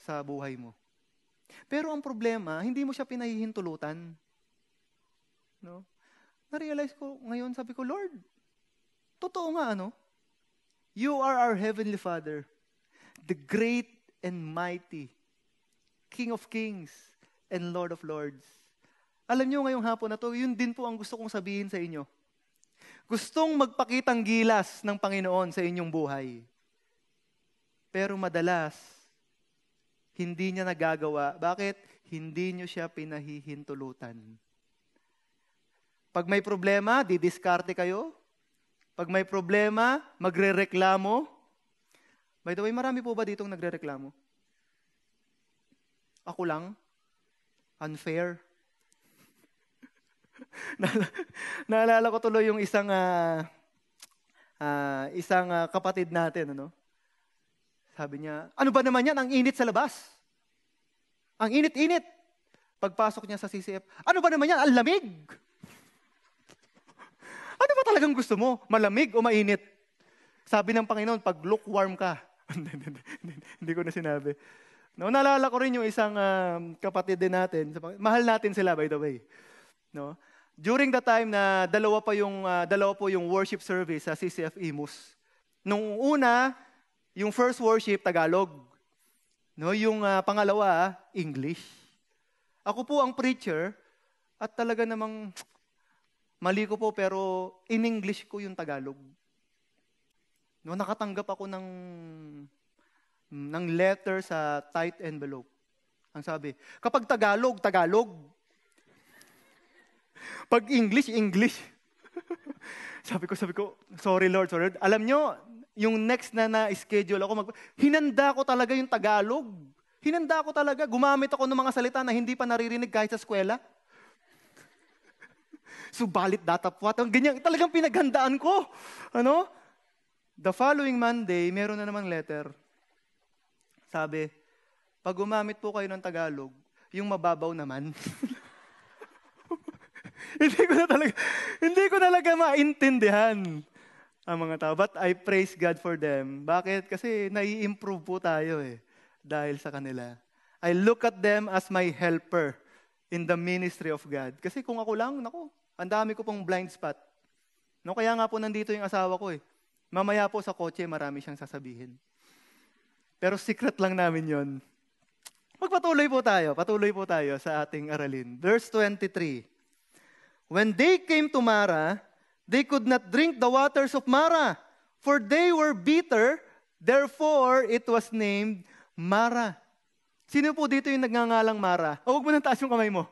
sa buhay mo. Pero ang problema, hindi mo siya pinahihintulutan. No? Na-realize ko ngayon, sabi ko, Lord, totoo nga ano? You are our Heavenly Father, the great and mighty, King of Kings and Lord of Lords. Alam niyo ngayong hapon na to, yun din po ang gusto kong sabihin sa inyo. Gustong magpakitang gilas ng Panginoon sa inyong buhay. Pero madalas, hindi niya nagagawa. Bakit? Hindi niyo siya pinahihintulutan. Pag may problema, didiskarte kayo. Pag may problema, magrereklamo. By the way, marami po ba ditong nagrereklamo? Ako lang? Unfair? Naalala ko tuloy yung isang kapatid natin, ano? Sabi niya, ano ba naman yan? Ang init sa labas. Ang init-init. Pagpasok niya sa CCF, ano ba naman yan? Ang lamig. Ano ba talagang gusto mo? Malamig o mainit? Sabi ng Panginoon, pag lukewarm ka. Hindi ko na sinabi. No, naalala ko rin yung isang kapatid din natin. Mahal natin sila, by the way. No? During the time na dalawa po yung worship service sa CCF Imus. Nung una, yung first worship, Tagalog. No, yung pangalawa, English. Ako po ang preacher at talaga namang mali ko po pero in English ko yung Tagalog. No, nakatanggap ako ng letter sa tight envelope. Ang sabi, kapag Tagalog, Tagalog. Pag English, English. sabi ko, sorry Lord. Alam nyo, yung next na schedule ako, hinanda ko talaga yung Tagalog. Hinanda ko talaga. Gumamit ako ng mga salita na hindi pa naririnig kahit sa eskwela. Subalit datapwat. Ganyan, talagang pinaghandaan ko. Ano? The following Monday, meron na namang letter. Sabi, pag gumamit po kayo ng Tagalog, yung mababaw naman. Hindi ko talaga maintindihan ang mga tao. But I praise God for them. Bakit? Kasi nai-improve po tayo dahil sa kanila. I look at them as my helper in the ministry of God. Kasi kung ako lang, ang dami ko pong blind spot. No, kaya nga po nandito yung asawa ko Mamaya po sa kotse, marami siyang sasabihin. Pero secret lang namin yon. Patuloy po tayo sa ating aralin. Verse 23. When they came to Mara, they could not drink the waters of Mara, for they were bitter, therefore it was named Mara. Sino po dito yung nagngangalang Mara? Huwag mo nang taas yung kamay mo.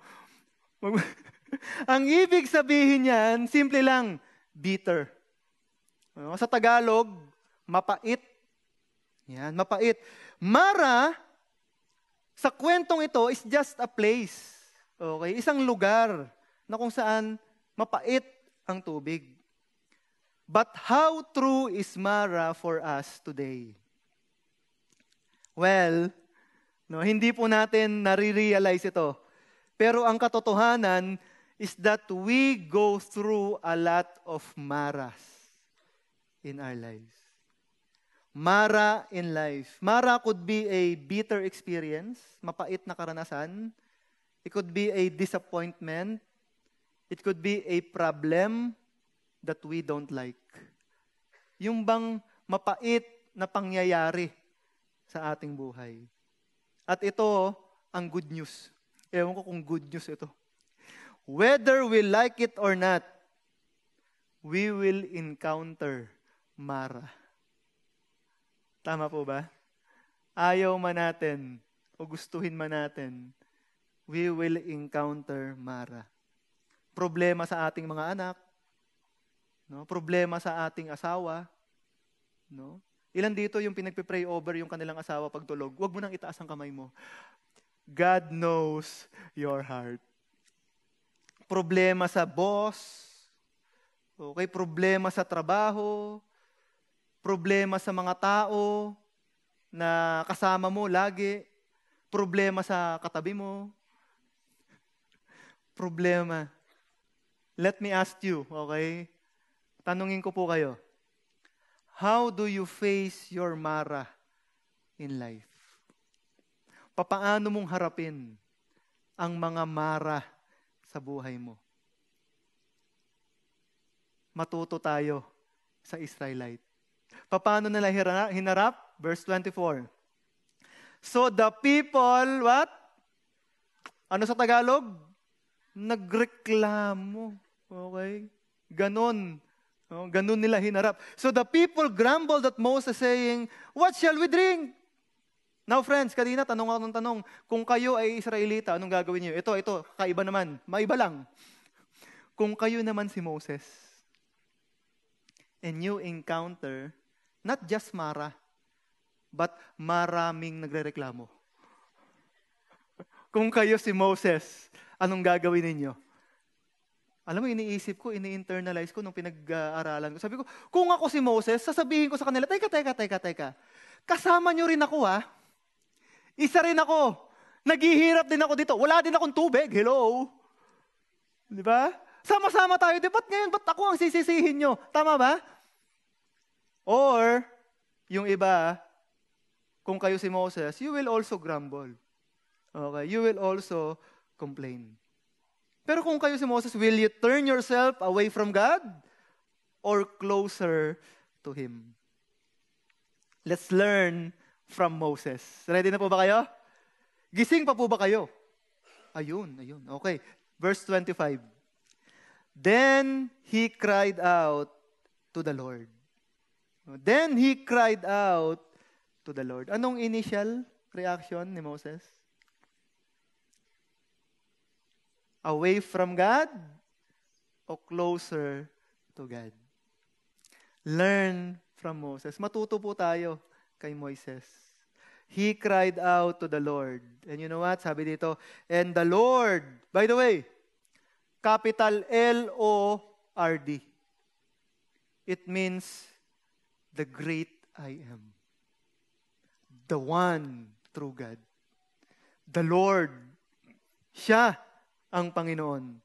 Ang ibig sabihin niyan, simple lang, bitter. Sa Tagalog, mapait. Yan, mapait. Mara, sa kwentong ito, is just a place. Okay? Isang lugar na kung saan mapait ang tubig. But how true is Mara for us today? Well, hindi po natin nare-realize ito. Pero ang katotohanan is that we go through a lot of Maras in our lives. Mara in life. Mara could be a bitter experience, mapait na karanasan. It could be a disappointment. It could be a problem that we don't like. Yung bang mapait na pangyayari sa ating buhay. At ito, ang good news. Ewan ko kung good news ito. Whether we like it or not, we will encounter Mara. Tama po ba? Ayaw man natin o gustuhin man natin, we will encounter Mara. Problema sa ating mga anak, no? Problema sa ating asawa, no? Ilan dito yung pinagpe-pray over yung kanilang asawa pag tulog? Huwag mo nang itaas ang kamay mo. God knows your heart. Problema sa boss, okay, problema sa trabaho, problema sa mga tao na kasama mo lagi, problema sa katabi mo, problema. Let me ask you, okay? Tanungin ko po kayo. How do you face your Mara in life? Papaano mong harapin ang mga Mara sa buhay mo? Matuto tayo sa Israelite. Paano nila hinarap? Verse 24. So the people, what? Ano sa Tagalog? Nagreklamo. Okay? Ganon. Ganon nila hinarap. So the people grumbled at Moses saying, what shall we drink? Now friends, kanina tanong ako ng tanong, kung kayo ay Israelita, anong gagawin niyo? Ito, kaiba naman. Maiba lang. Kung kayo naman si Moses, and you encounter not just Mara, but maraming nagrereklamo. Kung kayo si Moses, anong gagawin ninyo? Alam mo, iniisip ko, ini-internalize ko nung pinag-aaralan ko. Sabi ko, kung ako si Moses, sasabihin ko sa kanila, teka. Kasama nyo rin ako, ha? Isa rin ako. Naghihirap din ako dito. Wala din akong tubig. Hello? Di ba? Sama-sama tayo. Di ba't ngayon, ba't ako ang sisisihin nyo? Tama ba? Or, yung iba, kung kayo si Moses, you will also grumble. Okay? You will also complain. Pero kung kayo si Moses, will you turn yourself away from God or closer to Him? Let's learn from Moses. Ready na po ba kayo? Gising pa po ba kayo? Ayun. Okay. Verse 25. Then he cried out to the Lord. Then he cried out to the Lord. Anong initial reaction ni Moses? Away from God o closer to God? Learn from Moses. Matuto po tayo kay Moises. He cried out to the Lord. And you know what? Sabi dito, and the Lord, by the way, capital L-O-R-D. It means the great I am. The one true God. The Lord. Siya ang Panginoon.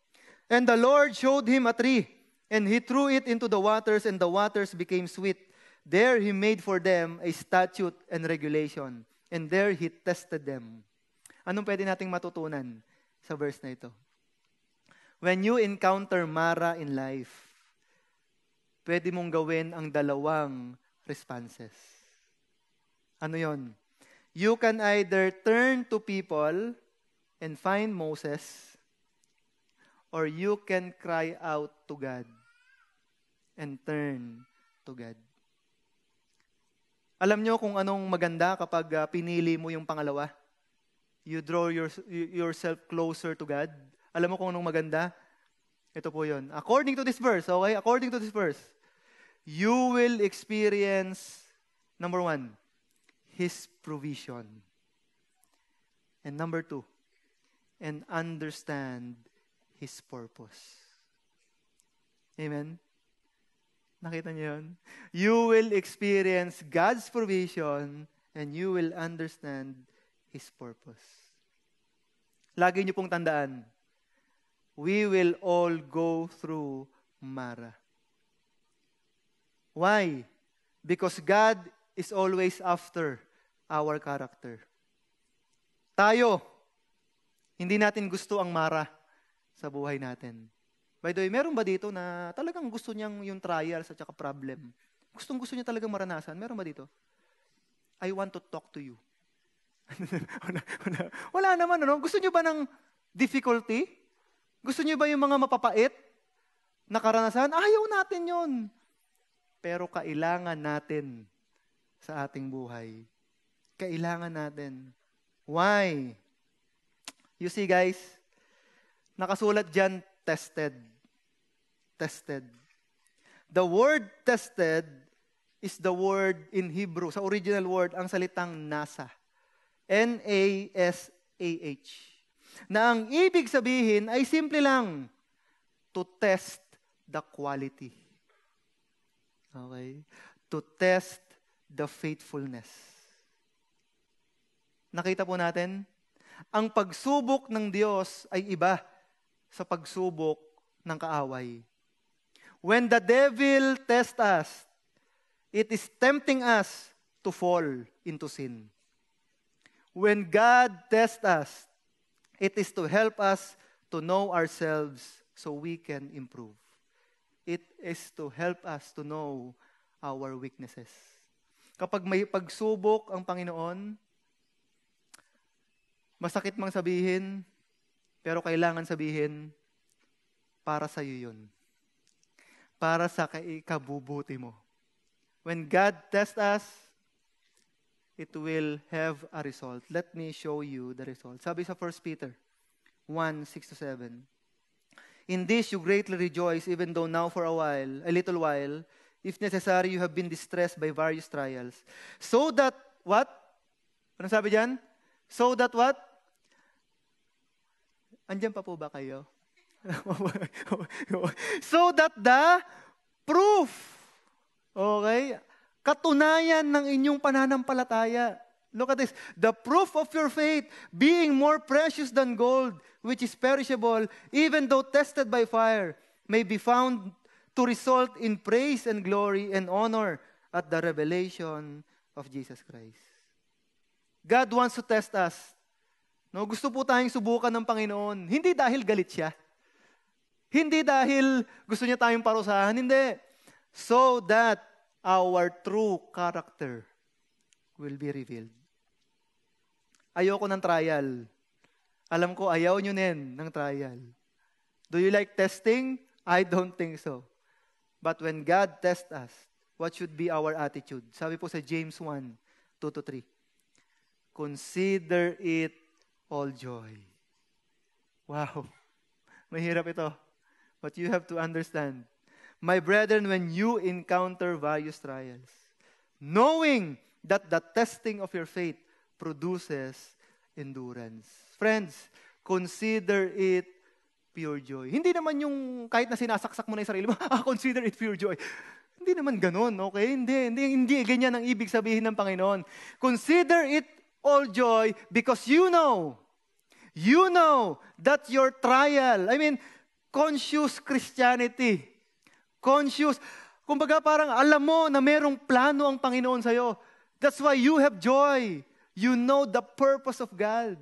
And the Lord showed him a tree, and he threw it into the waters, and the waters became sweet. There he made for them a statute and regulation, and there he tested them. Anong pwede nating matutunan sa verse na ito? When you encounter Mara in life, pwede mong gawin ang dalawang responses. Ano yon? You can either turn to people and find Moses, or you can cry out to God and turn to God. Alam nyo kung anong maganda kapag pinili mo yung pangalawa? You draw yourself closer to God. Alam mo kung anong maganda? Ito po yun. According to this verse, okay? According to this verse, you will experience, number 1, His provision. And number 2, and understand His purpose. Amen? Nakita niyo yun? You will experience God's provision and you will understand His purpose. Lagi niyo pong tandaan, we will all go through Mara. Why? Because God is always after our character. Tayo, Hindi natin gusto ang mara sa buhay natin. By the way, meron ba dito na talagang gusto niyang yung trials at saka problem? Gusto niya talagang maranasan? Meron ba dito? I want to talk to you. Wala naman, ano? Gusto niyo ba ng difficulty? Gusto niyo ba yung mga mapapait na karanasan? Ayaw natin yon. Pero kailangan natin sa ating buhay. Kailangan natin. Why? You see guys, nakasulat dyan, tested. Tested. The word tested is the word in Hebrew. Sa original word, ang salitang nasa. N-A-S-A-H. Na ang ibig sabihin ay simple lang, to test the quality. Okay? To test the faithfulness. Nakita po natin, ang pagsubok ng Diyos ay iba sa pagsubok ng kaaway. When the devil tests us, it is tempting us to fall into sin. When God tests us, it is to help us to know ourselves so we can improve. It is to help us to know our weaknesses. Kapag may pagsubok ang Panginoon, masakit mang sabihin, pero kailangan sabihin, para sa iyo yun. Para sa kabubuti mo. When God tests us, it will have a result. Let me show you the result. Sabi sa 1 Peter 1:6-7, in this you greatly rejoice, even though now for a little while, if necessary, you have been distressed by various trials. So that, what? Ano sabi dyan? So that what? Andyan pa po ba kayo? So that the proof, okay, katunayan ng inyong pananampalataya. Look at this. The proof of your faith, being more precious than gold, which is perishable, even though tested by fire, may be found to result in praise and glory and honor at the revelation of Jesus Christ. God wants to test us. No, gusto po tayong subukan ng Panginoon. Hindi dahil galit siya. Hindi dahil gusto niya tayong parusahan. Hindi. So that our true character will be revealed. Ayoko ng trial. Alam ko, ayaw nyo ng trial. Do you like testing? I don't think so. But when God tests us, what should be our attitude? Sabi po sa James 1:2-3, consider it all joy. Wow. Mahirap ito. But you have to understand. My brethren, when you encounter various trials, knowing that the testing of your faith produces endurance. Friends, consider it pure joy. Hindi naman yung kahit na sinasaksak mo na yung sarili mo, consider it pure joy. Hindi naman ganun, okay? Hindi ganyan ang ibig sabihin ng Panginoon. Consider it all joy because you know that your trial, conscious Christianity, kumbaga parang alam mo na merong plano ang Panginoon sa'yo. That's why you have joy. You know the purpose of God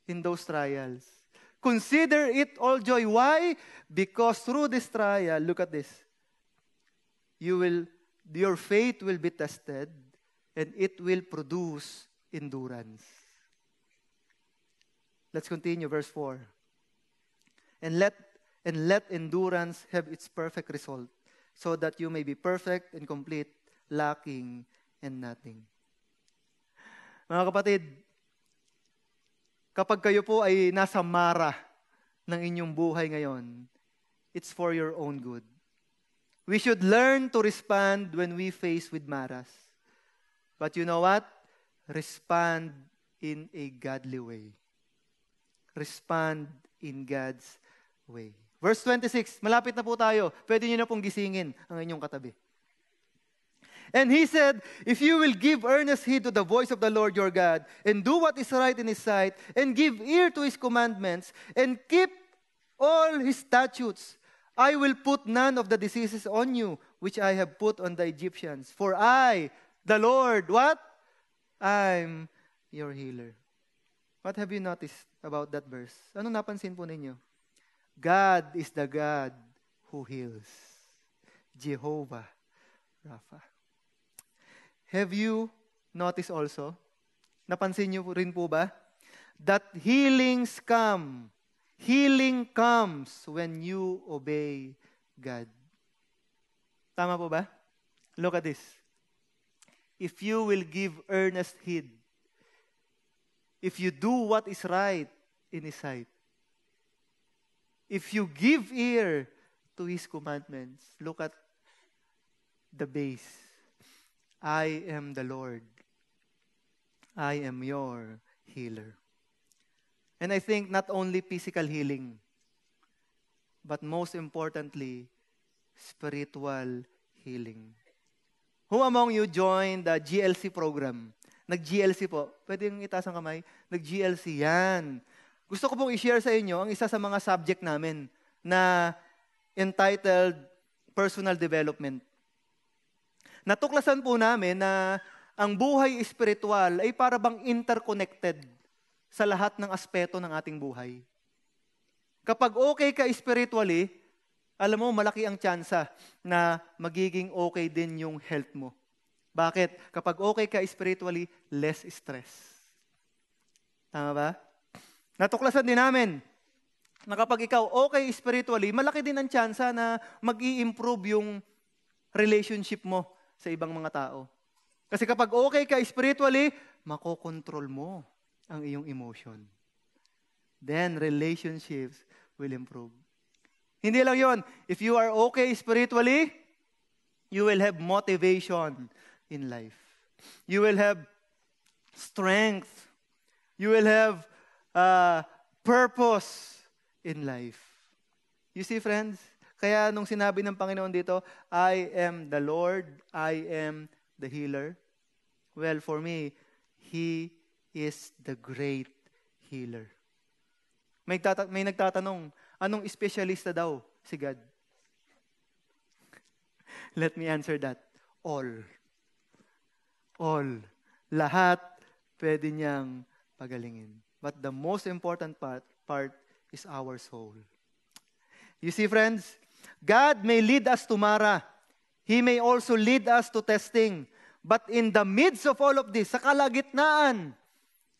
in those trials. Consider it all joy. Why? Because through this trial, look at this, your faith will be tested and it will produce endurance. Let's continue, verse 4. And let endurance have its perfect result, so that you may be perfect and complete, lacking in nothing. Mga kapatid, kapag kayo po ay nasa mara ng inyong buhay ngayon, it's for your own good. We should learn to respond when we face with maras. But you know what? Respond in a godly way. Respond in God's way. Verse 26, malapit na po tayo. Pwede nyo na pong gisingin ang inyong katabi. And he said, if you will give earnest heed to the voice of the Lord your God, and do what is right in His sight, and give ear to His commandments, and keep all His statutes, I will put none of the diseases on you, which I have put on the Egyptians. For I, the Lord, what? I'm your healer. What have you noticed about that verse? Anong napansin po ninyo? God is the God who heals. Jehovah Rapha. Have you noticed also? Napansin niyo rin po ba? That healings come. Healing comes when you obey God. Tama po ba? Look at this. If you will give earnest heed, if you do what is right in His sight, if you give ear to His commandments, look at the base. I am the Lord. I am your healer. And I think not only physical healing, but most importantly, spiritual healing. Who among you joined the GLC program? Nag-GLC po. Pwede yung itaas ang kamay. Nag-GLC. Yan. Gusto ko pong i-share sa inyo ang isa sa mga subject namin na entitled Personal Development. Natuklasan po namin na ang buhay espiritual ay para bang interconnected sa lahat ng aspeto ng ating buhay. Kapag okay ka spiritually, alam mo, malaki ang tsansa na magiging okay din yung health mo. Bakit? Kapag okay ka spiritually, less stress. Tama ba? Natuklasan din namin na kapag ikaw okay spiritually, malaki din ang tsansa na mag-i-improve yung relationship mo sa ibang mga tao. Kasi kapag okay ka spiritually, makokontrol mo ang iyong emotion. Then, relationships will improve. Hindi lang yon. If you are okay spiritually, you will have motivation in life. You will have strength. You will have purpose in life. You see, friends? Kaya nung sinabi ng Panginoon dito, I am the Lord, I am the healer. Well, for me, He is the great healer. May nagtatanong, anong espesyalista daw si God? Let me answer that. All. All. Lahat pwede niyang pagalingin. But the most important part is our soul. You see, friends, God may lead us to Mara. He may also lead us to testing. But in the midst of all of this, sa kalagitnaan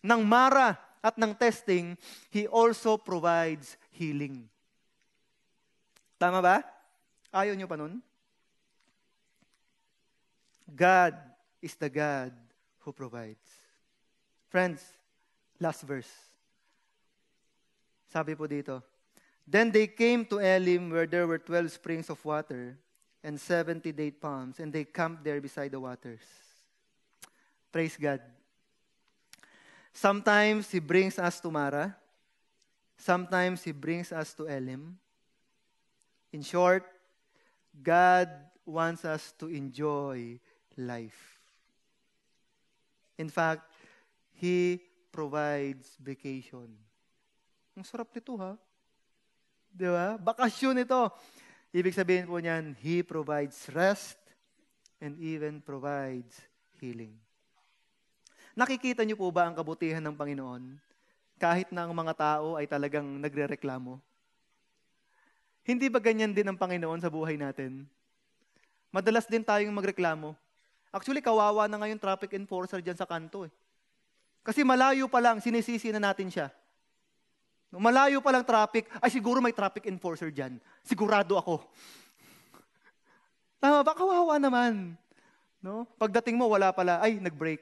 ng Mara at ng testing, He also provides healing. Tama ba? Ayaw niyo pa nun? God is the God who provides. Friends, last verse. Sabi po dito, Then they came to Elim where there were 12 springs of water and 70 date palms, and they camped there beside the waters. Praise God. Sometimes He brings us to Mara. Sometimes He brings us to Elim. In short, God wants us to enjoy life. In fact, He provides vacation. Ang sarap nito, ha? Di ba? Bakasyon ito. Ibig sabihin po niyan, He provides rest and even provides healing. Nakikita niyo po ba ang kabutihan ng Panginoon kahit na ang mga tao ay talagang nagrereklamo? Hindi ba ganyan din ang Panginoon sa buhay natin? Madalas din tayong magreklamo. Actually, kawawa na ngayon traffic enforcer dyan sa kanto. Kasi malayo pa lang, sinisisi na natin siya. Malayo pa lang traffic, ay siguro may traffic enforcer dyan. Sigurado ako. Tama ba? Kawawa naman. No? Pagdating mo, wala pala, ay, nag-break.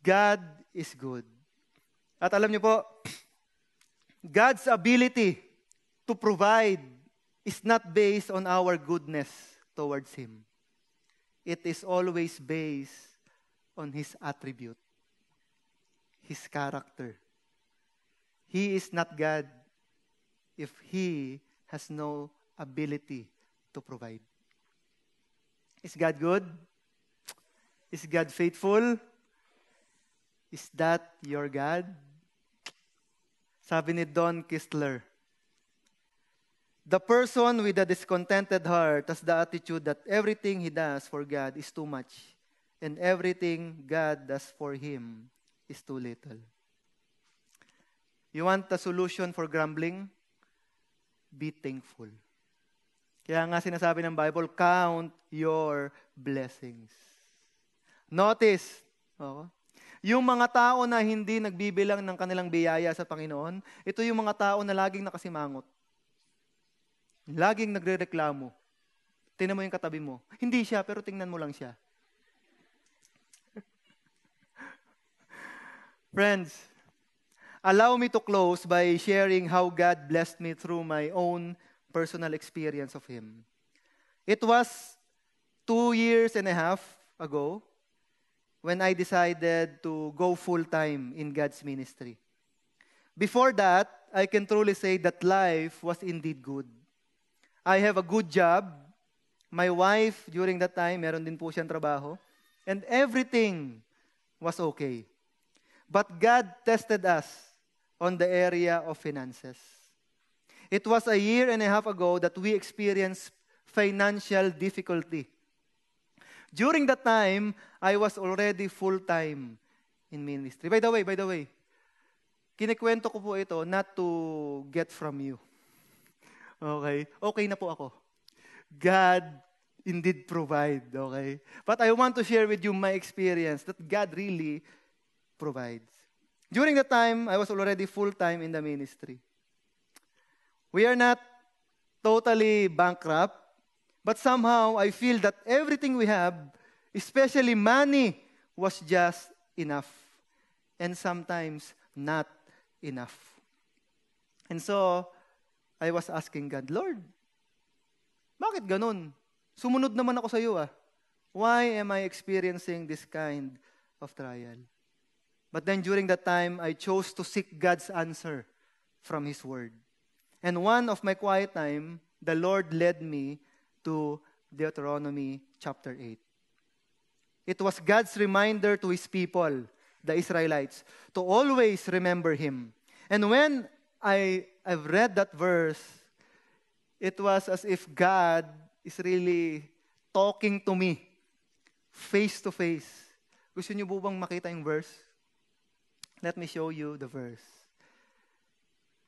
God is good. At alam niyo po, God's ability to provide is not based on our goodness towards Him. It is always based on His attribute, His character. He is not God if He has no ability to provide. Is God good? Is God faithful? Is that your God? Sabi ni Don Kistler, the person with a discontented heart has the attitude that everything he does for God is too much and everything God does for him is too little. You want a solution for grumbling? Be thankful. Kaya nga sinasabi ng Bible, count your blessings. Notice, yung mga tao na hindi nagbibilang ng kanilang biyaya sa Panginoon, ito yung mga tao na laging nakasimangot. Laging nagrereklamo. Tingnan mo yung katabi mo. Hindi siya, pero tingnan mo lang siya. Friends, allow me to close by sharing how God blessed me through my own personal experience of Him. It was 2.5 years ago when I decided to go full-time in God's ministry. Before that, I can truly say that life was indeed good. I have a good job. My wife, during that time, meron din po siyang trabaho. And everything was okay. But God tested us on the area of finances. It was 1.5 years ago that we experienced financial difficulty. During that time, I was already full-time in ministry. By the way, kinikwento ko po ito not to get from you. Okay? Okay na po ako. God indeed provide, okay? But I want to share with you my experience that God really provides. During that time, I was already full-time in the ministry. We are not totally bankrupt, but somehow I feel that everything we have, especially money, was just enough. And sometimes not enough. And so, I was asking God, Lord, bakit ganun? Sumunod naman ako sa iyo Why am I experiencing this kind of trial? But then during that time, I chose to seek God's answer from His Word. And one of my quiet time, the Lord led me to Deuteronomy chapter 8. It was God's reminder to His people, the Israelites, to always remember Him. And when I've read that verse, it was as if God is really talking to me face to face. Gusto niyo po bang makita yung verse? Let me show you the verse.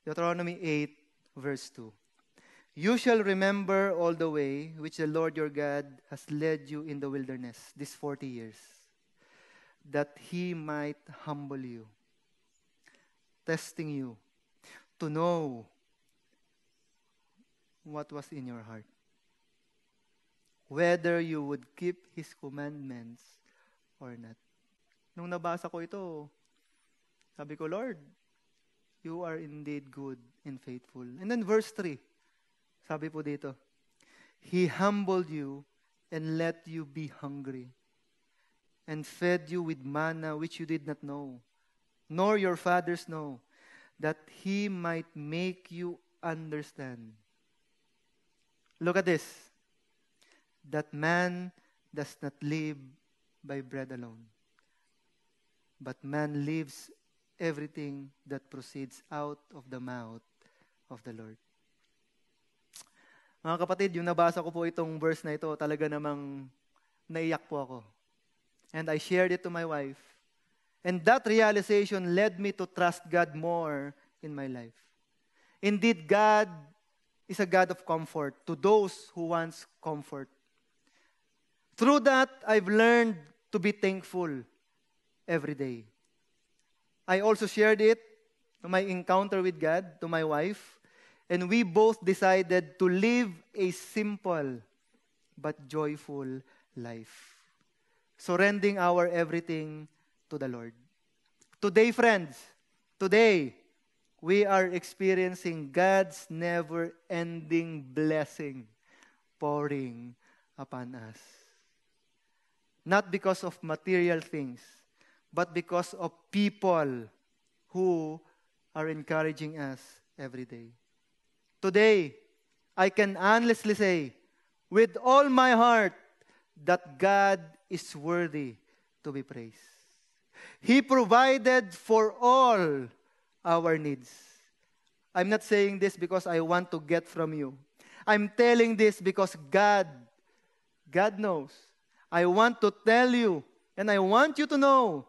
Deuteronomy 8, verse 2. You shall remember all the way which the Lord your God has led you in the wilderness these 40 years, that He might humble you, testing you, to know what was in your heart, whether you would keep His commandments or not. Nung nabasa ko ito, sabi ko, Lord, you are indeed good and faithful. And then verse 3, sabi po dito, He humbled you and let you be hungry, and fed you with manna which you did not know, nor your fathers know, that He might make you understand. Look at this. That man does not live by bread alone, but man lives everything that proceeds out of the mouth of the Lord. Mga kapatid, yung nabasa ko po itong verse na ito, talaga namang naiyak po ako. And I shared it to my wife. And that realization led me to trust God more in my life. Indeed, God is a God of comfort to those who wants comfort. Through that, I've learned to be thankful every day. I also shared it to my encounter with God, to my wife, and we both decided to live a simple but joyful life, surrendering our everything to the Lord. Today, friends, we are experiencing God's never-ending blessing pouring upon us. Not because of material things, but because of people who are encouraging us every day. Today, I can honestly say, with all my heart, that God is worthy to be praised. He provided for all our needs. I'm not saying this because I want to get from you. I'm telling this because God knows. I want to tell you And I want you to know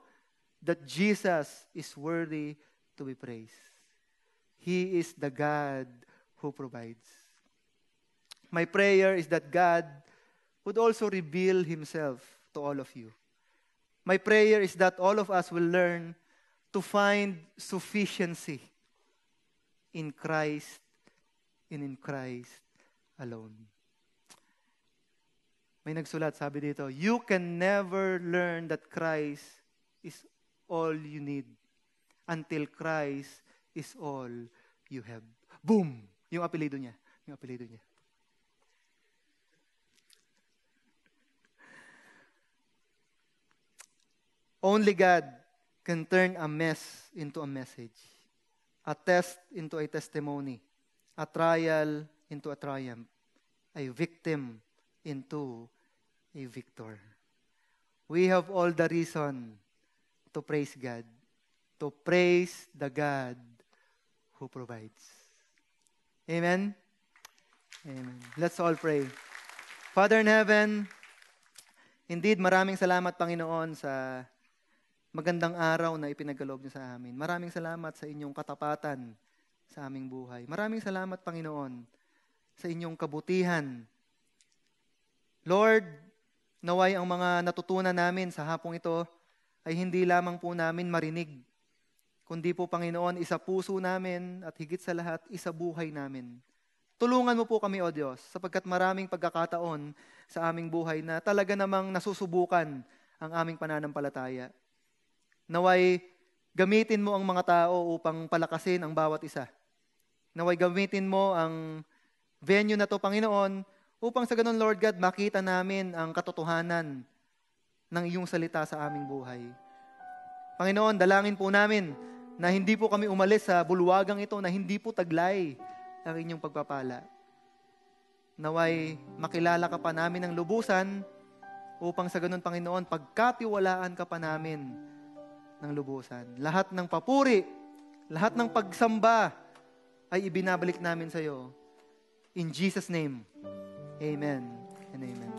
that Jesus is worthy to be praised. He is the God who provides. My prayer is that God would also reveal Himself to all of you. My prayer is that all of us will learn to find sufficiency in Christ and in Christ alone. May nagsulat, sabi dito, you can never learn that Christ is all you need until Christ is all you have. Boom! Yung apelido niya. Yung apelido niya. Only God can turn a mess into a message, a test into a testimony, a trial into a triumph, a victim into a victor. We have all the reason to praise God, to praise the God who provides. Amen? Amen. Let's all pray. Father in heaven, indeed, maraming salamat, Panginoon, sa magandang araw na ipinagkaloob niyo sa amin. Maraming salamat sa inyong katapatan sa aming buhay. Maraming salamat, Panginoon, sa inyong kabutihan. Lord, naway ang mga natutunan namin sa hapong ito ay hindi lamang po namin marinig, kundi po, Panginoon, isa puso namin at higit sa lahat, isa buhay namin. Tulungan mo po kami, O Diyos, sapagkat maraming pagkakataon sa aming buhay na talaga namang nasusubukan ang aming pananampalataya. Naway gamitin mo ang mga tao upang palakasin ang bawat isa. Naway gamitin mo ang venue na to, Panginoon, upang sa ganun, Lord God, makita namin ang katotohanan ng iyong salita sa aming buhay. Panginoon, dalangin po namin na hindi po kami umalis sa bulwagang ito, na hindi po taglay ang inyong pagpapala. Naway makilala ka pa namin ng lubusan upang sa ganun, Panginoon, pagkatiwalaan ka pa namin ng lubusan. Lahat ng papuri, lahat ng pagsamba ay ibinabalik namin sa iyo. In Jesus' name, amen and amen.